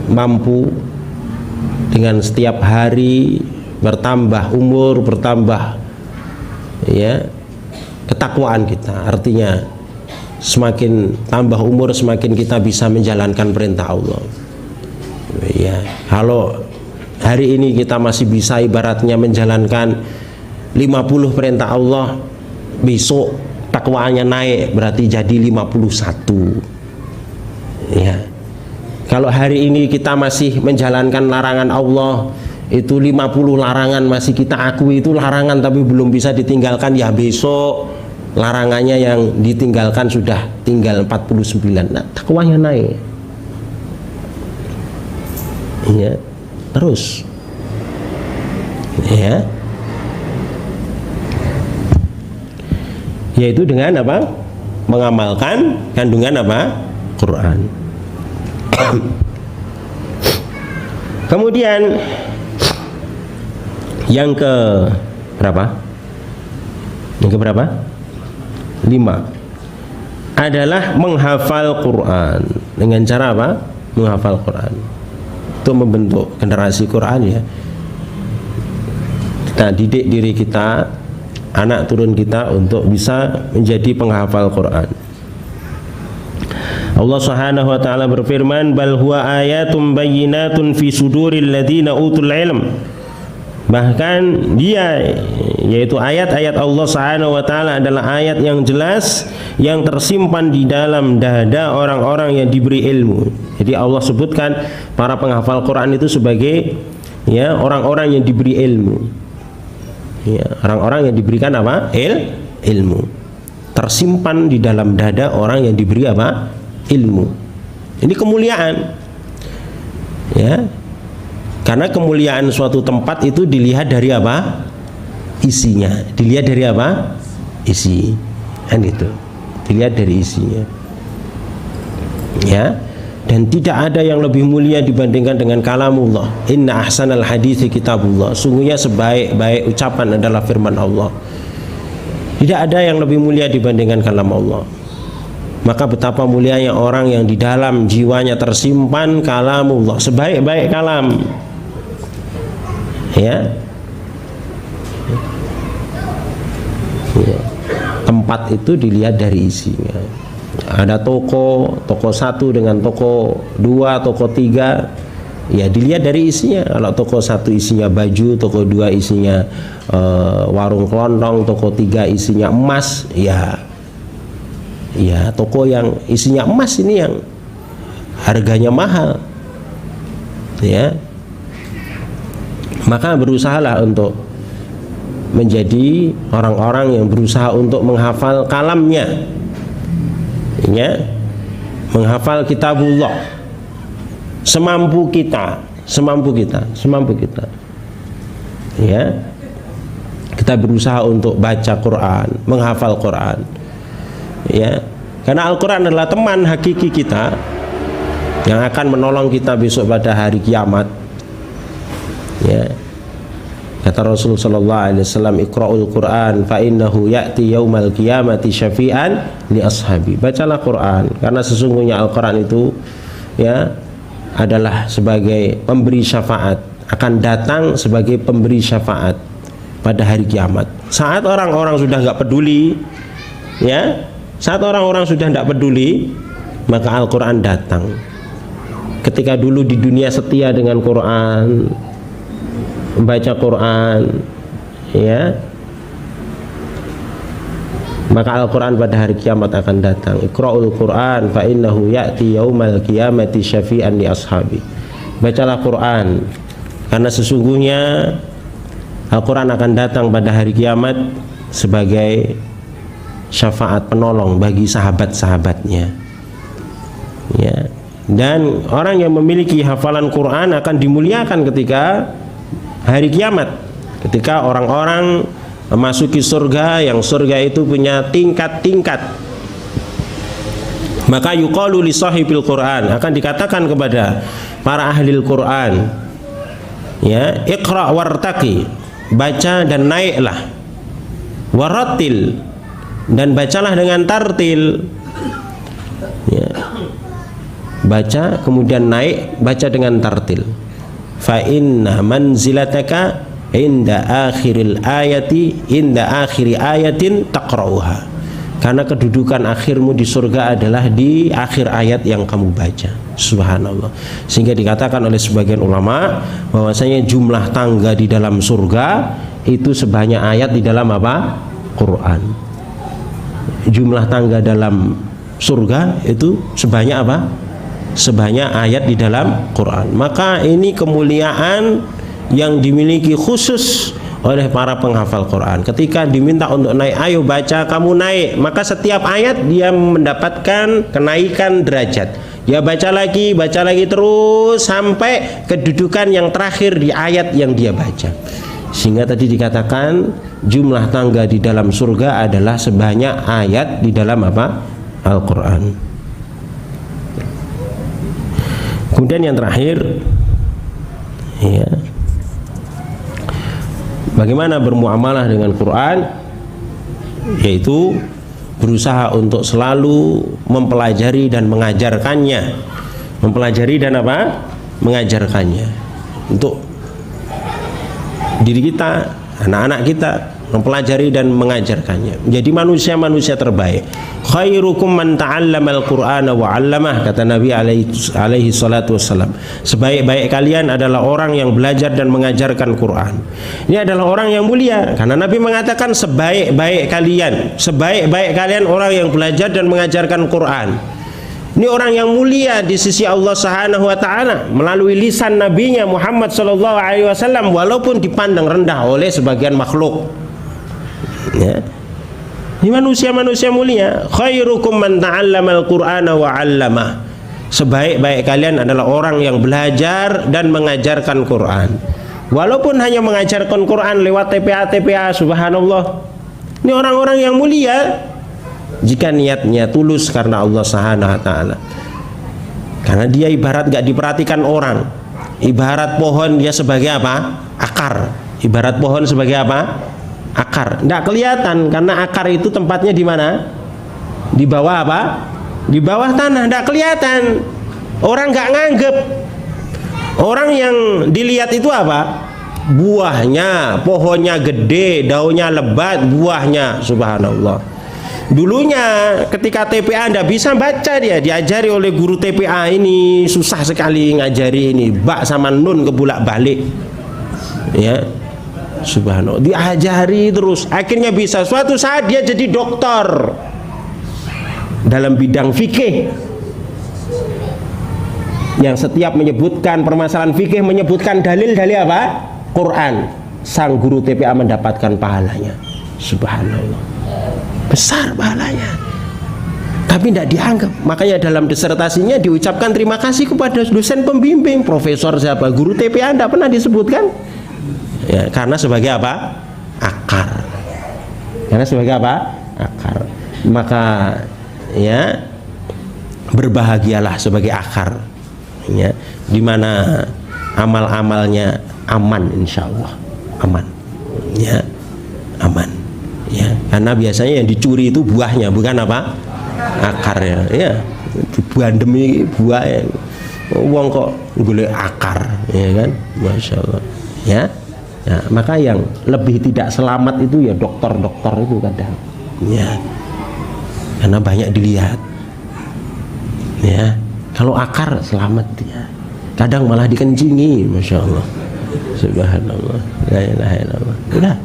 mampu, dengan setiap hari bertambah umur, bertambah, ya, ketakwaan kita. Artinya semakin tambah umur, semakin kita bisa menjalankan perintah Allah, ya. Kalau hari ini kita masih bisa ibaratnya menjalankan 50 perintah Allah, besok takwaannya naik, berarti jadi 51, ya. Kalau hari ini kita masih menjalankan larangan Allah, itu 50 larangan masih kita akui itu larangan tapi belum bisa ditinggalkan, ya besok larangannya yang ditinggalkan sudah tinggal 49. Nah, takwanya naik. Ya, terus. Ya. Yaitu dengan apa? Mengamalkan kandungan apa? Quran. Kemudian yang ke berapa? Yang ke berapa? 5 adalah menghafal Quran. Dengan cara apa? Menghafal Quran. Untuk membentuk generasi Quran ya. Kita didik diri kita, anak turun kita untuk bisa menjadi penghafal Quran. Allah Subhanahu wa taala berfirman, "Bal huwa ayatum bayyinatun fi suduril ladzina utul ilm." Bahkan dia, yaitu ayat-ayat Allah Subhanahu wa taala adalah ayat yang jelas yang tersimpan di dalam dada orang-orang yang diberi ilmu. Jadi Allah sebutkan para penghafal Quran itu sebagai ya orang-orang yang diberi ilmu. Ya, orang-orang yang diberikan apa? Ilmu. Tersimpan di dalam dada orang yang diberi apa? Ilmu. Ini kemuliaan. Ya. Karena kemuliaan suatu tempat itu dilihat dari apa? Isinya. Dilihat dari apa? Isi. Kan itu. Dilihat dari isinya. Ya. Dan tidak ada yang lebih mulia dibandingkan dengan kalamullah. Inna ahsanal hadithi kitabullah. Sungguhnya sebaik-baik ucapan adalah firman Allah. Tidak ada yang lebih mulia dibandingkan kalam Allah. Maka betapa mulianya orang yang di dalam jiwanya tersimpan kalamullah, sebaik-baik kalam. Ya. Ya. Tempat itu dilihat dari isinya. Ada toko 1 dengan toko 2, toko 3, ya dilihat dari isinya. Kalau toko 1 isinya baju, toko 2 isinya warung kelontong, toko 3 isinya emas, ya toko yang isinya emas ini yang harganya mahal, ya. Maka berusahalah untuk menjadi orang-orang yang berusaha untuk menghafal kalamnya, ya, menghafal kitabullah semampu kita, ya. Kita berusaha untuk baca Quran, menghafal Quran, ya, karena Al-Quran adalah teman hakiki kita yang akan menolong kita besok pada hari kiamat, ya. Kata Rasulullah sallallahu alaihi wasallam, "Iqra'ul Qur'an fa innahu ya'ti yaumal qiyamati syafi'an li ashabi." Bacalah Quran karena sesungguhnya Al-Quran itu ya adalah sebagai pemberi syafaat, akan datang sebagai pemberi syafaat pada hari kiamat. Saat orang-orang sudah enggak peduli, ya, saat orang-orang sudah enggak peduli, maka Al-Quran datang. Ketika dulu di dunia setia dengan Quran, membaca Quran, ya, maka Al-Quran pada hari kiamat akan datang. Iqra'ul Quran fa innahu ya'ti yaumal qiyamati syafi'an li ashabi. Bacalah Quran karena sesungguhnya Al-Quran akan datang pada hari kiamat sebagai syafaat penolong bagi sahabat-sahabatnya, ya. Dan orang yang memiliki hafalan Quran akan dimuliakan ketika hari kiamat, ketika orang-orang memasuki surga, yang surga itu punya tingkat-tingkat. Maka yuqalu li sahibil Quran, akan dikatakan kepada para ahli Quran, ya, iqra wartaqi, baca dan naiklah, warattil, dan bacalah dengan tartil, ya. Baca kemudian naik, baca dengan tartil. Fa inna manzilataka inda akhiril akhiri ayatin taqra'uha. Karena kedudukan akhirmu di surga adalah di akhir ayat yang kamu baca. Subhanallah. Sehingga dikatakan oleh sebagian ulama bahwasanya jumlah tangga di dalam surga itu sebanyak ayat di dalam apa? Quran. Jumlah tangga dalam surga itu sebanyak apa? Sebanyak ayat di dalam Quran. Maka ini kemuliaan yang dimiliki khusus oleh para penghafal Quran. Ketika diminta untuk naik, ayo baca, kamu naik, maka setiap ayat dia mendapatkan kenaikan derajat. Dia baca lagi terus sampai kedudukan yang terakhir di ayat yang dia baca. Sehingga tadi dikatakan jumlah tangga di dalam surga adalah sebanyak ayat di dalam apa? Al-Quran. Kemudian yang terakhir, ya, bagaimana bermuamalah dengan Quran, yaitu berusaha untuk selalu mempelajari dan mengajarkannya, mengajarkannya untuk diri kita, anak-anak kita, mempelajari dan mengajarkannya, menjadi manusia-manusia terbaik. Khairukum man ta'allamal Qur'ana wa 'allamah, kata Nabi alaihi salatu wassalam. Sebaik-baik kalian adalah orang yang belajar dan mengajarkan Quran. Ini adalah orang yang mulia, karena Nabi mengatakan sebaik-baik kalian orang yang belajar dan mengajarkan Quran. Ini orang yang mulia di sisi Allah Subhanahu wa taala melalui lisan nabinya Muhammad sallallahu alaihi wasallam, walaupun dipandang rendah oleh sebagian makhluk. Ya. Ini manusia-manusia mulia. Khairukum man ta'allamal Qur'ana wa 'allamah. Sebaik-baik kalian adalah orang yang belajar dan mengajarkan Quran. Walaupun hanya mengajarkan Quran lewat TPA, subhanallah. Ini orang-orang yang mulia jika niatnya tulus karena Allah Subhanahu wa taala. Karena dia ibarat gak diperhatikan orang. Ibarat pohon, dia sebagai apa? Akar. Ibarat pohon sebagai apa? Akar. Nggak kelihatan karena akar itu tempatnya di mana? Di bawah apa? Di bawah tanah. Nggak kelihatan. Orang nggak nganggep. Orang yang dilihat itu apa? Buahnya. Pohonnya gede, daunnya lebat, buahnya. Subhanallah. Dulunya ketika TPA nggak bisa baca, dia diajari oleh guru TPA ini, susah sekali ngajari ini, bak sama nun kebulak balik, ya. Subhanallah, diajari terus, akhirnya bisa. Suatu saat dia jadi doktor dalam bidang fikih, yang setiap menyebutkan permasalahan fikih, menyebutkan dalil-dalil apa? Quran. Sang guru TPA mendapatkan pahalanya. Subhanallah, besar pahalanya, tapi tidak dianggap. Makanya dalam disertasinya diucapkan terima kasih kepada dosen pembimbing, profesor siapa, guru TPA tidak pernah disebutkan. Ya, karena sebagai apa? Akar. Karena sebagai apa? Akar. Maka ya, berbahagialah sebagai akar, ya, dimana amal-amalnya aman, insya Allah aman, ya, aman, ya. Karena biasanya yang dicuri itu buahnya, bukan apa? Akarnya, ya. Dibandemi buah, ya. Wong kok golek akar, ya kan? Masya Allah, ya. Nah, maka yang lebih tidak selamat itu ya dokter-dokter itu kadang, ya, karena banyak dilihat, ya. Kalau akar selamat dia, kadang malah dikencingi, masya Allah, subhanallah, la ilaha illallah. Udah,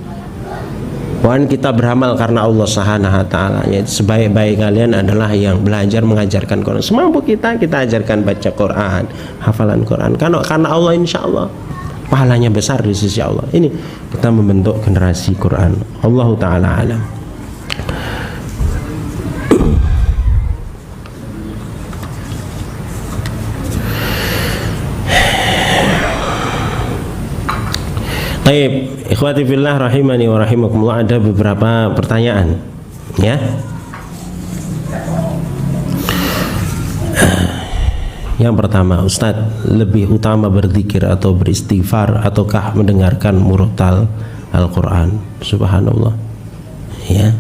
pohon kita beramal karena Allah Subhanahu wa taala. Ya, sebaik-baik kalian adalah yang belajar mengajarkan Quran. Semampu kita ajarkan baca Quran, hafalan Quran. Karena Allah, insya Allah pahalanya besar di sisi Allah. Ini kita membentuk generasi Quran. Allahu ta'ala alam. Baik, ikhwati fillah rahimani wa rahimakumullah, ada beberapa pertanyaan, ya. Yang pertama, Ustadz, lebih utama berzikir atau beristighfar ataukah mendengarkan murotal Al-Quran? Subhanallah, ya.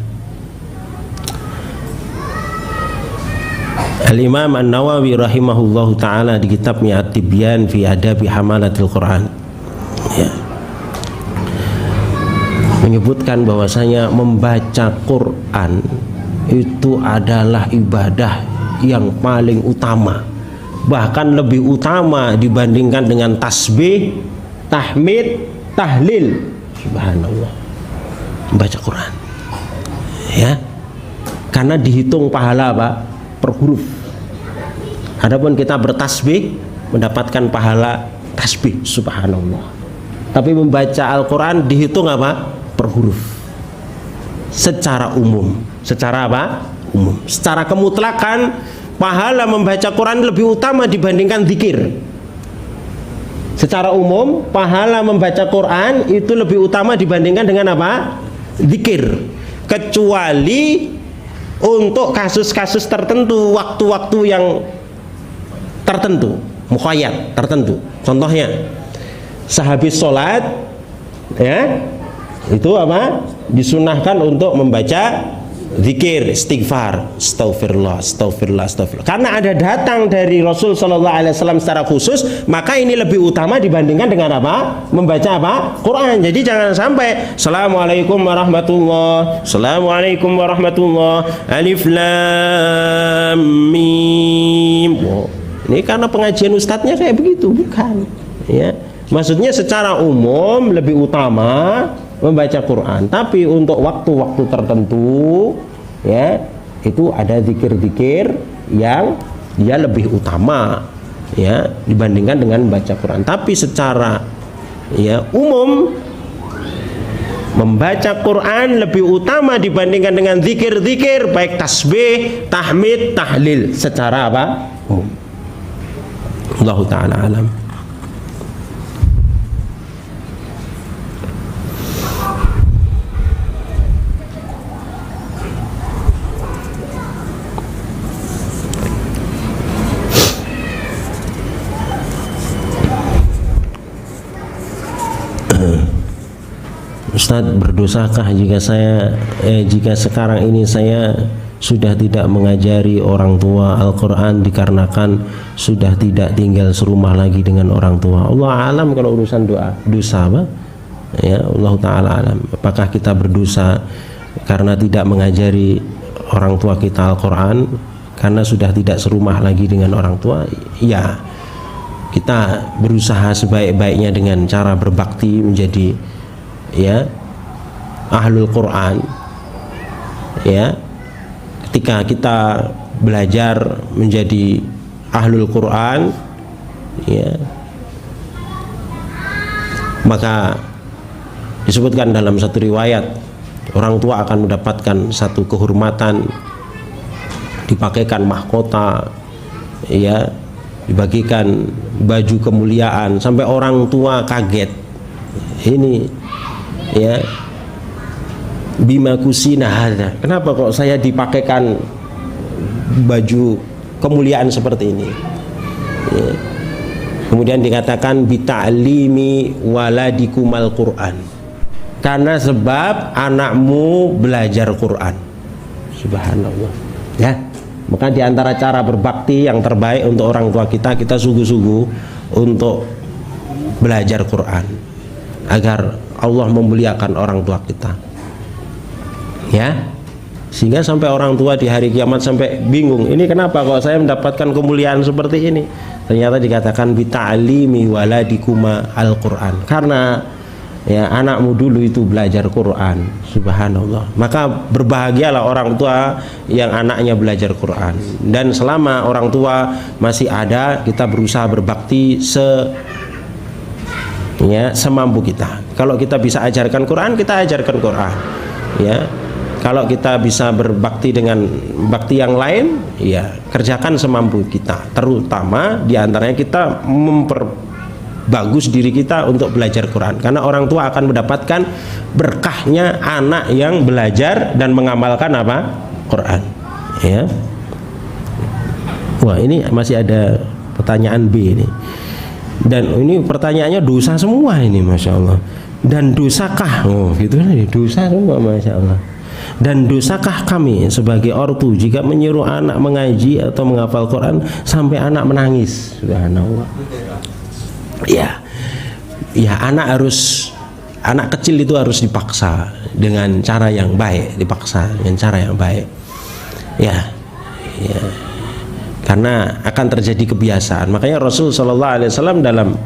Al-Imam An-Nawawi rahimahullahu ta'ala di kitabnya At-Tibyan fi Adabi Hamalatil Quran, ya, menyebutkan bahwasanya membaca Quran itu adalah ibadah yang paling utama, bahkan lebih utama dibandingkan dengan tasbih, tahmid, tahlil. Subhanallah, membaca Quran, ya, karena dihitung pahala apa? Per huruf. Adapun kita bertasbih mendapatkan pahala tasbih. Subhanallah, Tapi membaca Al-Quran dihitung apa? Per huruf. Secara umum. Secara apa? Umum. Secara kemutlakan, pahala membaca Quran lebih utama dibandingkan zikir. Secara umum, pahala membaca Quran itu lebih utama dibandingkan dengan apa? Zikir. Kecuali untuk kasus-kasus tertentu, waktu-waktu yang tertentu, mukhayyad tertentu. Contohnya, sehabis sholat, ya, itu apa? Disunahkan untuk membaca zikir, istighfar, astagfirullah, astagfirullah, astagfirullah. Karena ada datang dari Rasul Shallallahu Alaihi Wasallam secara khusus, maka ini lebih utama dibandingkan dengan apa? Membaca apa? Quran. Jadi jangan sampai Assalamualaikum warahmatullah, Assalamualaikum warahmatullah, Alif Lam Mim. Oh, ini karena pengajian ustadznya kayak begitu, bukan? Ya, maksudnya secara umum lebih utama membaca Quran, tapi untuk waktu-waktu tertentu, ya, itu ada zikir-zikir yang dia lebih utama, ya, dibandingkan dengan membaca Quran. Tapi secara, ya, umum membaca Quran lebih utama dibandingkan dengan zikir-zikir, baik tasbih, tahmid, tahlil, secara apa? Umum. Allah Ta'ala alam. Ustadz, berdosakah jika sekarang ini saya sudah tidak mengajari orang tua Al-Quran dikarenakan sudah tidak tinggal serumah lagi dengan orang tua? Allah alam kalau urusan dosa apa? Ya, Allah Ta'ala alam. Apakah kita berdosa karena tidak mengajari orang tua kita Al-Quran karena sudah tidak serumah lagi dengan orang tua? Ya, kita berusaha sebaik-baiknya dengan cara berbakti menjadi, ya, ahlul Quran. Ya, ketika kita belajar menjadi ahlul Quran, ya, maka disebutkan dalam satu riwayat orang tua akan mendapatkan satu kehormatan, dipakaikan mahkota, ya, dibagikan baju kemuliaan sampai orang tua kaget. Ini, ya, bima kusina hadza, kenapa kok saya dipakaikan baju kemuliaan seperti ini, ya. Kemudian dikatakan bita'limi waladikumal Quran, karena sebab anakmu belajar Quran. Subhanallah, ya. Maka diantara cara berbakti yang terbaik untuk orang tua kita, kita sungguh-sungguh untuk belajar Quran agar Allah memuliakan orang tua kita, ya, sehingga sampai orang tua di hari kiamat sampai bingung, ini kenapa kok saya mendapatkan kemuliaan seperti ini? Ternyata dikatakan bita'limi waladikuma al-Quran, karena, ya, anakmu dulu itu belajar Quran. Subhanallah. Maka berbahagialah orang tua yang anaknya belajar Quran. Dan selama orang tua masih ada, kita berusaha berbakti semampu kita. Kalau kita bisa ajarkan Quran, kita ajarkan Quran, ya. Kalau kita bisa berbakti dengan bakti yang lain, ya, kerjakan semampu kita. Terutama diantaranya kita memperbagus diri kita untuk belajar Quran, karena orang tua akan mendapatkan berkahnya anak yang belajar dan mengamalkan apa? Quran, ya. Wah, ini masih ada pertanyaan B ini. Dan ini pertanyaannya dosa semua ini, Masya Allah. Dan dosakah? Oh, gitu nih, dosa semua, Masya Allah. Dan dosakah kami sebagai ortu jika menyuruh anak mengaji atau menghafal Quran sampai anak menangis? Subhanallah. Ya, ya, anak kecil itu harus dipaksa dengan cara yang baik, ya, ya. Karena akan terjadi kebiasaan. Makanya Rasul Shallallahu Alaihi Wasallam dalam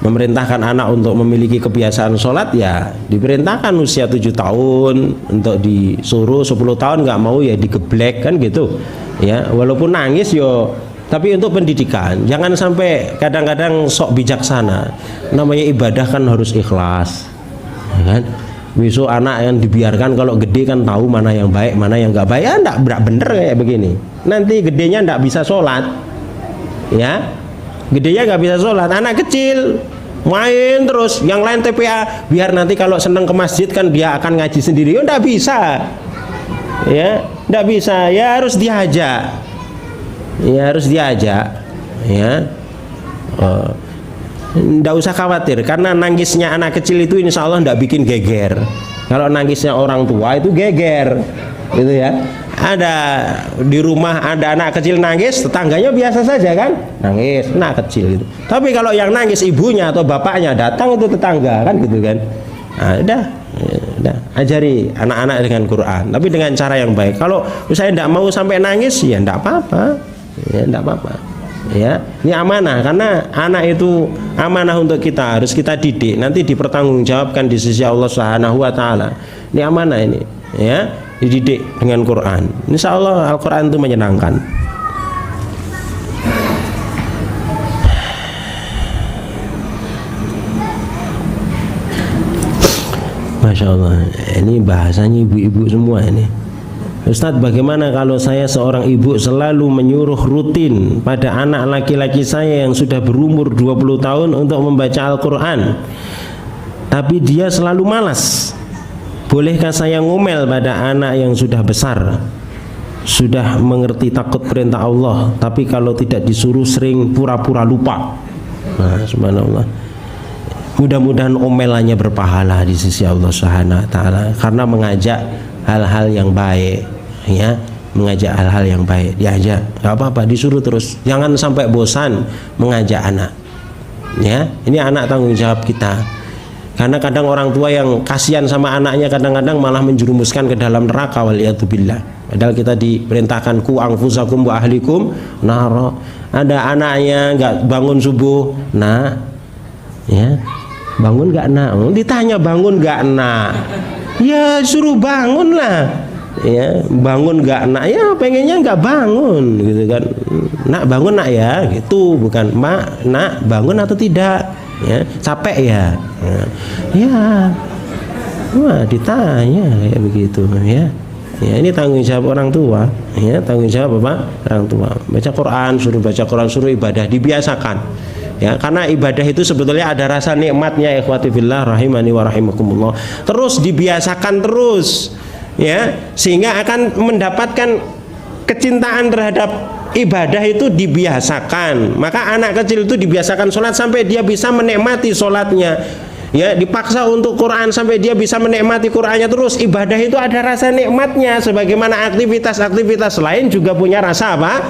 memerintahkan anak untuk memiliki kebiasaan sholat, ya, diperintahkan usia 7 tahun untuk disuruh, 10 tahun nggak mau ya digeblek, kan gitu, ya. Walaupun nangis yo Tapi untuk pendidikan, jangan sampai kadang-kadang sok bijaksana. Namanya ibadah kan harus ikhlas, ya kan? Besok anak yang dibiarkan kalau gede kan tahu mana yang baik, mana yang nggak baik. Ya enggak bener kayak begini. Nanti gedenya enggak bisa sholat, ya. Gedenya nggak bisa sholat. Anak kecil main terus, yang lain TPA. Biar nanti kalau seneng ke masjid kan dia akan ngaji sendiri. Ya enggak bisa, ya, enggak bisa. Ya harus diajak, ya harus diajak, ya. Nggak usah khawatir karena nangisnya anak kecil itu insya Allah nggak bikin geger. Kalau nangisnya orang tua itu geger, gitu ya. Ada di rumah ada anak kecil nangis, tetangganya biasa saja kan, nangis anak kecil gitu. Tapi kalau yang nangis ibunya atau bapaknya datang itu tetangga kan, gitu kan. Nah, udah ajari anak-anak dengan Quran, tapi dengan cara yang baik. Kalau saya tidak mau sampai nangis ya tidak apa-apa, ya tidak apa-apa. Ya, ini amanah, karena anak itu amanah untuk kita, harus kita didik, nanti dipertanggungjawabkan di sisi Allah Subhanahu wa taala. Ini amanah ini, ya, dididik dengan Quran. Insya Allah Al-Quran itu menyenangkan. Masya Allah, ini bahasanya ibu-ibu semua ini. Ustadz, bagaimana kalau saya seorang ibu selalu menyuruh rutin pada anak laki-laki saya yang sudah berumur 20 tahun untuk membaca Al-Quran, tapi dia selalu malas? Bolehkah saya ngomel pada anak yang sudah besar, sudah mengerti takut perintah Allah, tapi kalau tidak disuruh sering pura-pura lupa? Nah, subhanallah. Mudah-mudahan omelannya berpahala di sisi Allah Subhanahu wa taala, karena mengajak hal-hal yang baik, ya, mengajak hal-hal yang baik, diajak, nggak apa-apa, disuruh terus, jangan sampai bosan mengajak anak, ya. Ini anak tanggung jawab kita, karena kadang orang tua yang kasihan sama anaknya kadang-kadang malah menjerumuskan ke dalam neraka, waliyatubillah. Padahal kita diperintahkan ku anfusakum wa ahlikum naro. Ada anaknya nggak bangun subuh, nah, ya, bangun nggak nak? Ditanya bangun nggak nak? Ya suruh bangun lah, ya, bangun nggak nak? Ya pengennya nggak bangun, gitu kan. Nak bangun nak ya, gitu, bukan mak nak bangun atau tidak, ya, capek ya, ya, wah ditanya kayak begitu, ya. Ya, ini tanggung jawab orang tua, ya, tanggung jawab apa? Orang tua. Baca Quran, suruh baca Quran, suruh ibadah, dibiasakan. Ya, karena ibadah itu sebetulnya ada rasa nikmatnya, ikhwati fillah rahimani wa rahimakumullah. Terus dibiasakan terus, ya, sehingga akan mendapatkan kecintaan terhadap ibadah itu dibiasakan. Maka anak kecil itu dibiasakan sholat sampai dia bisa menikmati sholatnya, ya, dipaksa untuk Quran sampai dia bisa menikmati Qurannya terus. Ibadah itu ada rasa nikmatnya, sebagaimana aktivitas-aktivitas lain juga punya rasa apa?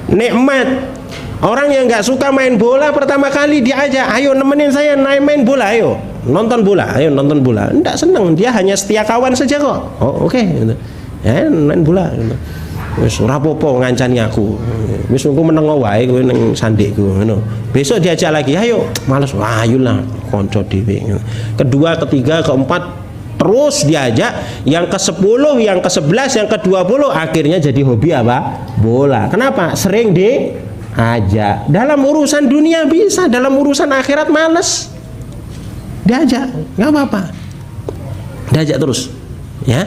Nikmat. Orang yang nggak suka main bola pertama kali diajak, ayo nemenin saya main bola, ayo nonton bola, ayo nonton bola. Nggak seneng, dia hanya setia kawan saja kok. Oh oke, gitu. Ya, main bola. Gitu. Wis ora apa-apa ngancani aku. Wis aku meneng wae kowe ning sandikku ngono. Besok diajak lagi, ayo. Males, ayolah kanca dhewe. Kedua, ketiga, keempat terus diajak, yang ke-10, yang ke-11, yang ke-20 akhirnya jadi hobi apa? Bola. Kenapa? Sering diajak. Dalam urusan dunia bisa, dalam urusan akhirat males. Diajak, nggak apa-apa. Diajak terus, ya.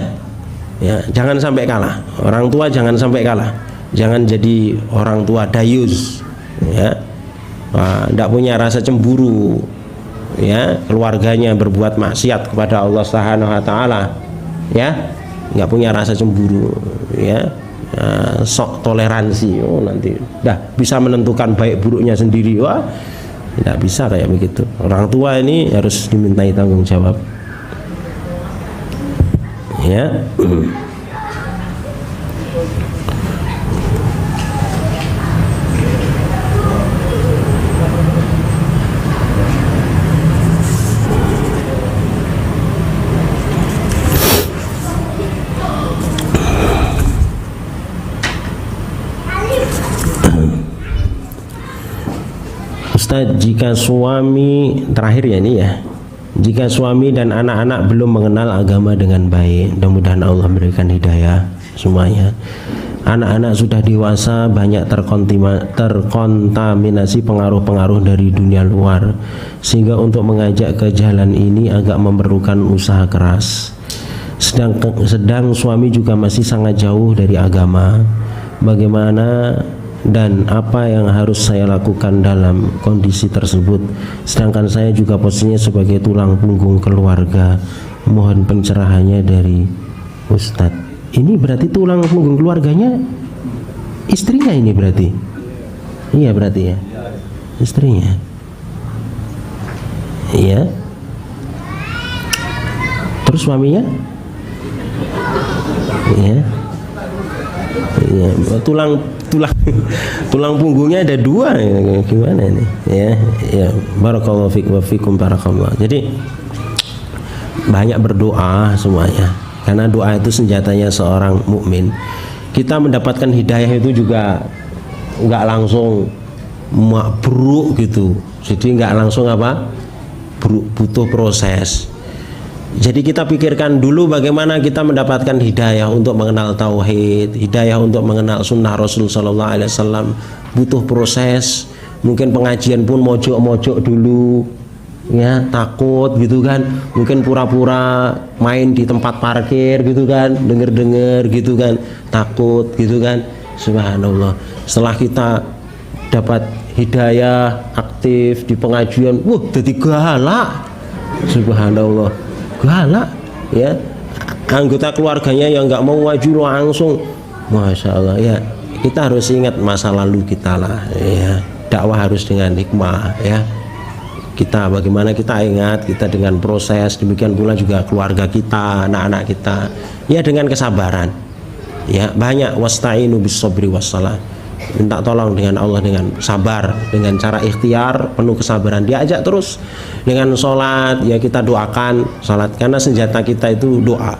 Ya, jangan sampai kalah. Orang tua jangan sampai kalah. Jangan jadi orang tua dayus, ya. Tidak punya rasa cemburu, ya. Keluarganya berbuat maksiat kepada Allah Subhanahu wa taala, ya. Nggak punya rasa cemburu, ya. Sok toleransi, oh nanti dah bisa menentukan baik buruknya sendiri. Wah, tidak bisa kayak begitu. Orang tua ini harus dimintai tanggung jawab, ya. Ustaz, jika suami, terakhir ya ini ya, jika suami dan anak-anak belum mengenal agama dengan baik, mudah-mudahan Allah berikan hidayah semuanya. Anak-anak sudah dewasa banyak terkontaminasi pengaruh-pengaruh dari dunia luar, sehingga untuk mengajak ke jalan ini agak memerlukan usaha keras. Sedang suami juga masih sangat jauh dari agama. Bagaimana dan apa yang harus saya lakukan dalam kondisi tersebut? Sedangkan saya juga posisinya sebagai tulang punggung keluarga. Mohon pencerahannya dari Ustadz. Ini berarti tulang punggung keluarganya istrinya ini berarti? Iya berarti ya, istrinya. Iya. Terus suaminya? Iya. Iya. Tulang punggungnya ada dua, gimana nih? Ya. Barakallahu fikum barakallahu. Jadi banyak berdoa semuanya. Karena doa itu senjatanya seorang mukmin. Kita mendapatkan hidayah itu juga nggak langsung mabruk gitu. Jadi nggak langsung apa? Butuh proses. Jadi kita pikirkan dulu bagaimana kita mendapatkan hidayah untuk mengenal tauhid, hidayah untuk mengenal sunnah Rasul Sallallahu Alaihi Wasallam. Butuh proses. Mungkin pengajian pun mojok-mojok dulu. Ya, takut gitu kan, mungkin pura-pura main di tempat parkir gitu kan, denger gitu kan, takut gitu kan. Subhanallah, setelah kita dapat hidayah, aktif di pengajian, jadi galak. Subhanallah, galak ya. Anggota keluarganya yang nggak mau maju langsung, masya Allah ya. Kita harus ingat masa lalu kita lah ya. Dakwah harus dengan hikmah ya. Kita bagaimana kita ingat kita dengan proses, demikian pula juga keluarga kita, anak-anak kita ya, dengan kesabaran ya. Banyak wasta'inu bis-sabri wassalah, minta tolong dengan Allah dengan sabar, dengan cara ikhtiar penuh kesabaran. Diajak terus dengan sholat ya, kita doakan sholat, karena senjata kita itu doa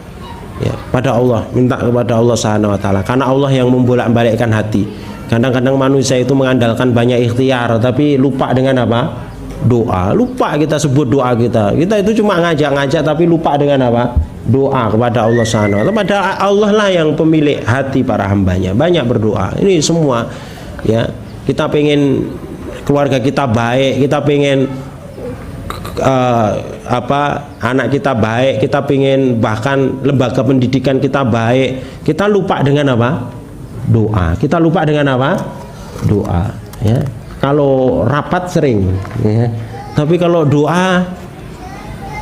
ya, pada Allah, minta kepada Allah Subhanahu wa taala, karena Allah yang membolak-balikkan hati. Kadang-kadang manusia itu mengandalkan banyak ikhtiar tapi lupa dengan apa? Doa. Lupa kita sebut doa kita itu cuma ngajak-ngajak tapi lupa dengan apa? Doa kepada Allah Subhanahu wa taala. Padahal Allah lah yang pemilik hati para hambanya. Banyak berdoa. Ini semua ya, kita pengen keluarga kita baik, kita pengen anak kita baik, kita pengen bahkan lembaga pendidikan kita baik. Kita lupa dengan apa? Doa. Kita lupa dengan apa? Doa ya. Kalau rapat sering ya, tapi kalau doa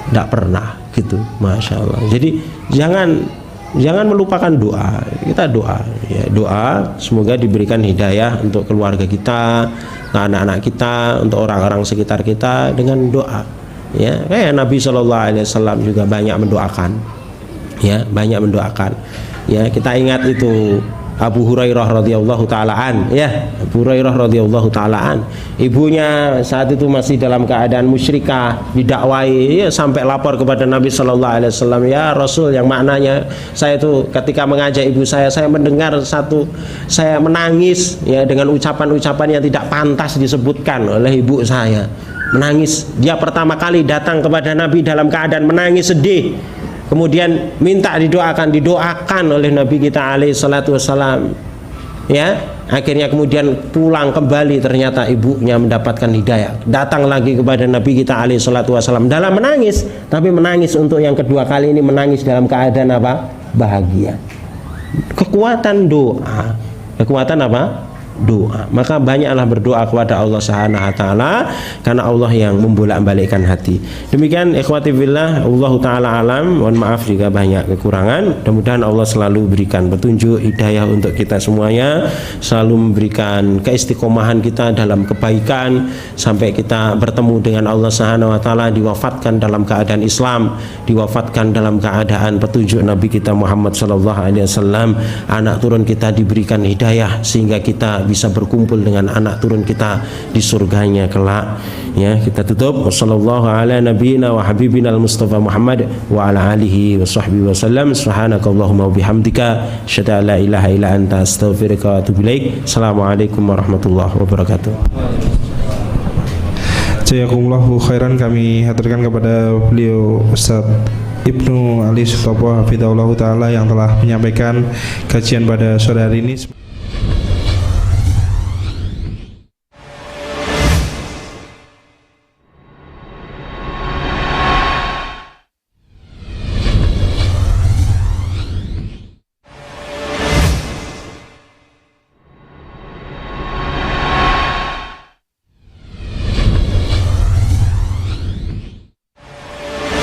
tidak pernah gitu, masya Allah. Jadi jangan melupakan doa. Kita doa ya, doa semoga diberikan hidayah untuk keluarga kita, anak-anak kita, untuk orang-orang sekitar kita dengan doa ya. Kayak Nabi Shallallahu Alaihi Wasallam juga banyak mendoakan ya, banyak mendoakan ya. Kita ingat itu Abu Hurairah radhiyallahu taalaan ya, Abu Hurairah radhiyallahu taalaan, ibunya saat itu masih dalam keadaan musyrikah, didakwai ya, sampai lapor kepada Nabi Shallallahu Alaihi Wasallam, ya Rasul, yang maknanya saya itu ketika mengajak ibu saya mendengar saya menangis ya, dengan ucapan-ucapan yang tidak pantas disebutkan oleh ibu saya, menangis. Dia pertama kali datang kepada Nabi dalam keadaan menangis sedih. Kemudian minta didoakan oleh Nabi kita alaihi salatu wassalam ya. Akhirnya kemudian pulang kembali, ternyata ibunya mendapatkan hidayah, datang lagi kepada Nabi kita alaihi salatu wassalam dalam menangis, tapi menangis untuk yang kedua kali ini, menangis dalam keadaan apa? Bahagia. Kekuatan doa. Kekuatan apa? Doa. Maka banyaklah berdoa kepada Allah Subhanahu wa taala, karena Allah yang membolak-balikkan hati. Demikian ikhwati fillah, Allah taala alam. Mohon maaf jika banyak kekurangan. Mudah-mudahan Allah selalu berikan petunjuk, hidayah untuk kita semuanya, selalu memberikan keistiqomahan kita dalam kebaikan sampai kita bertemu dengan Allah Subhanahu wa taala, diwafatkan dalam keadaan Islam, diwafatkan dalam keadaan petunjuk Nabi kita Muhammad sallallahu alaihi wasallam. Anak turun kita diberikan hidayah sehingga kita bisa berkumpul dengan anak turun kita di surganya kelak ya. Kita tutup, wassallallahu ala nabiyyina wa habibina al-mustafa Muhammad wa ala alihi wa sahbihi wa sallam. Subhanakallahumma wa bihamdika asyhadu an la ilaha illa anta astaghfiruka wa atubu ilaik. Assalamualaikum warahmatullahi wabarakatuh. Jazakumullahu khairan, kami haturkan kepada beliau Ustaz Ibnu Ali Sutopo Hafidhahullah Ta'ala yang telah menyampaikan kajian pada sore hari ini.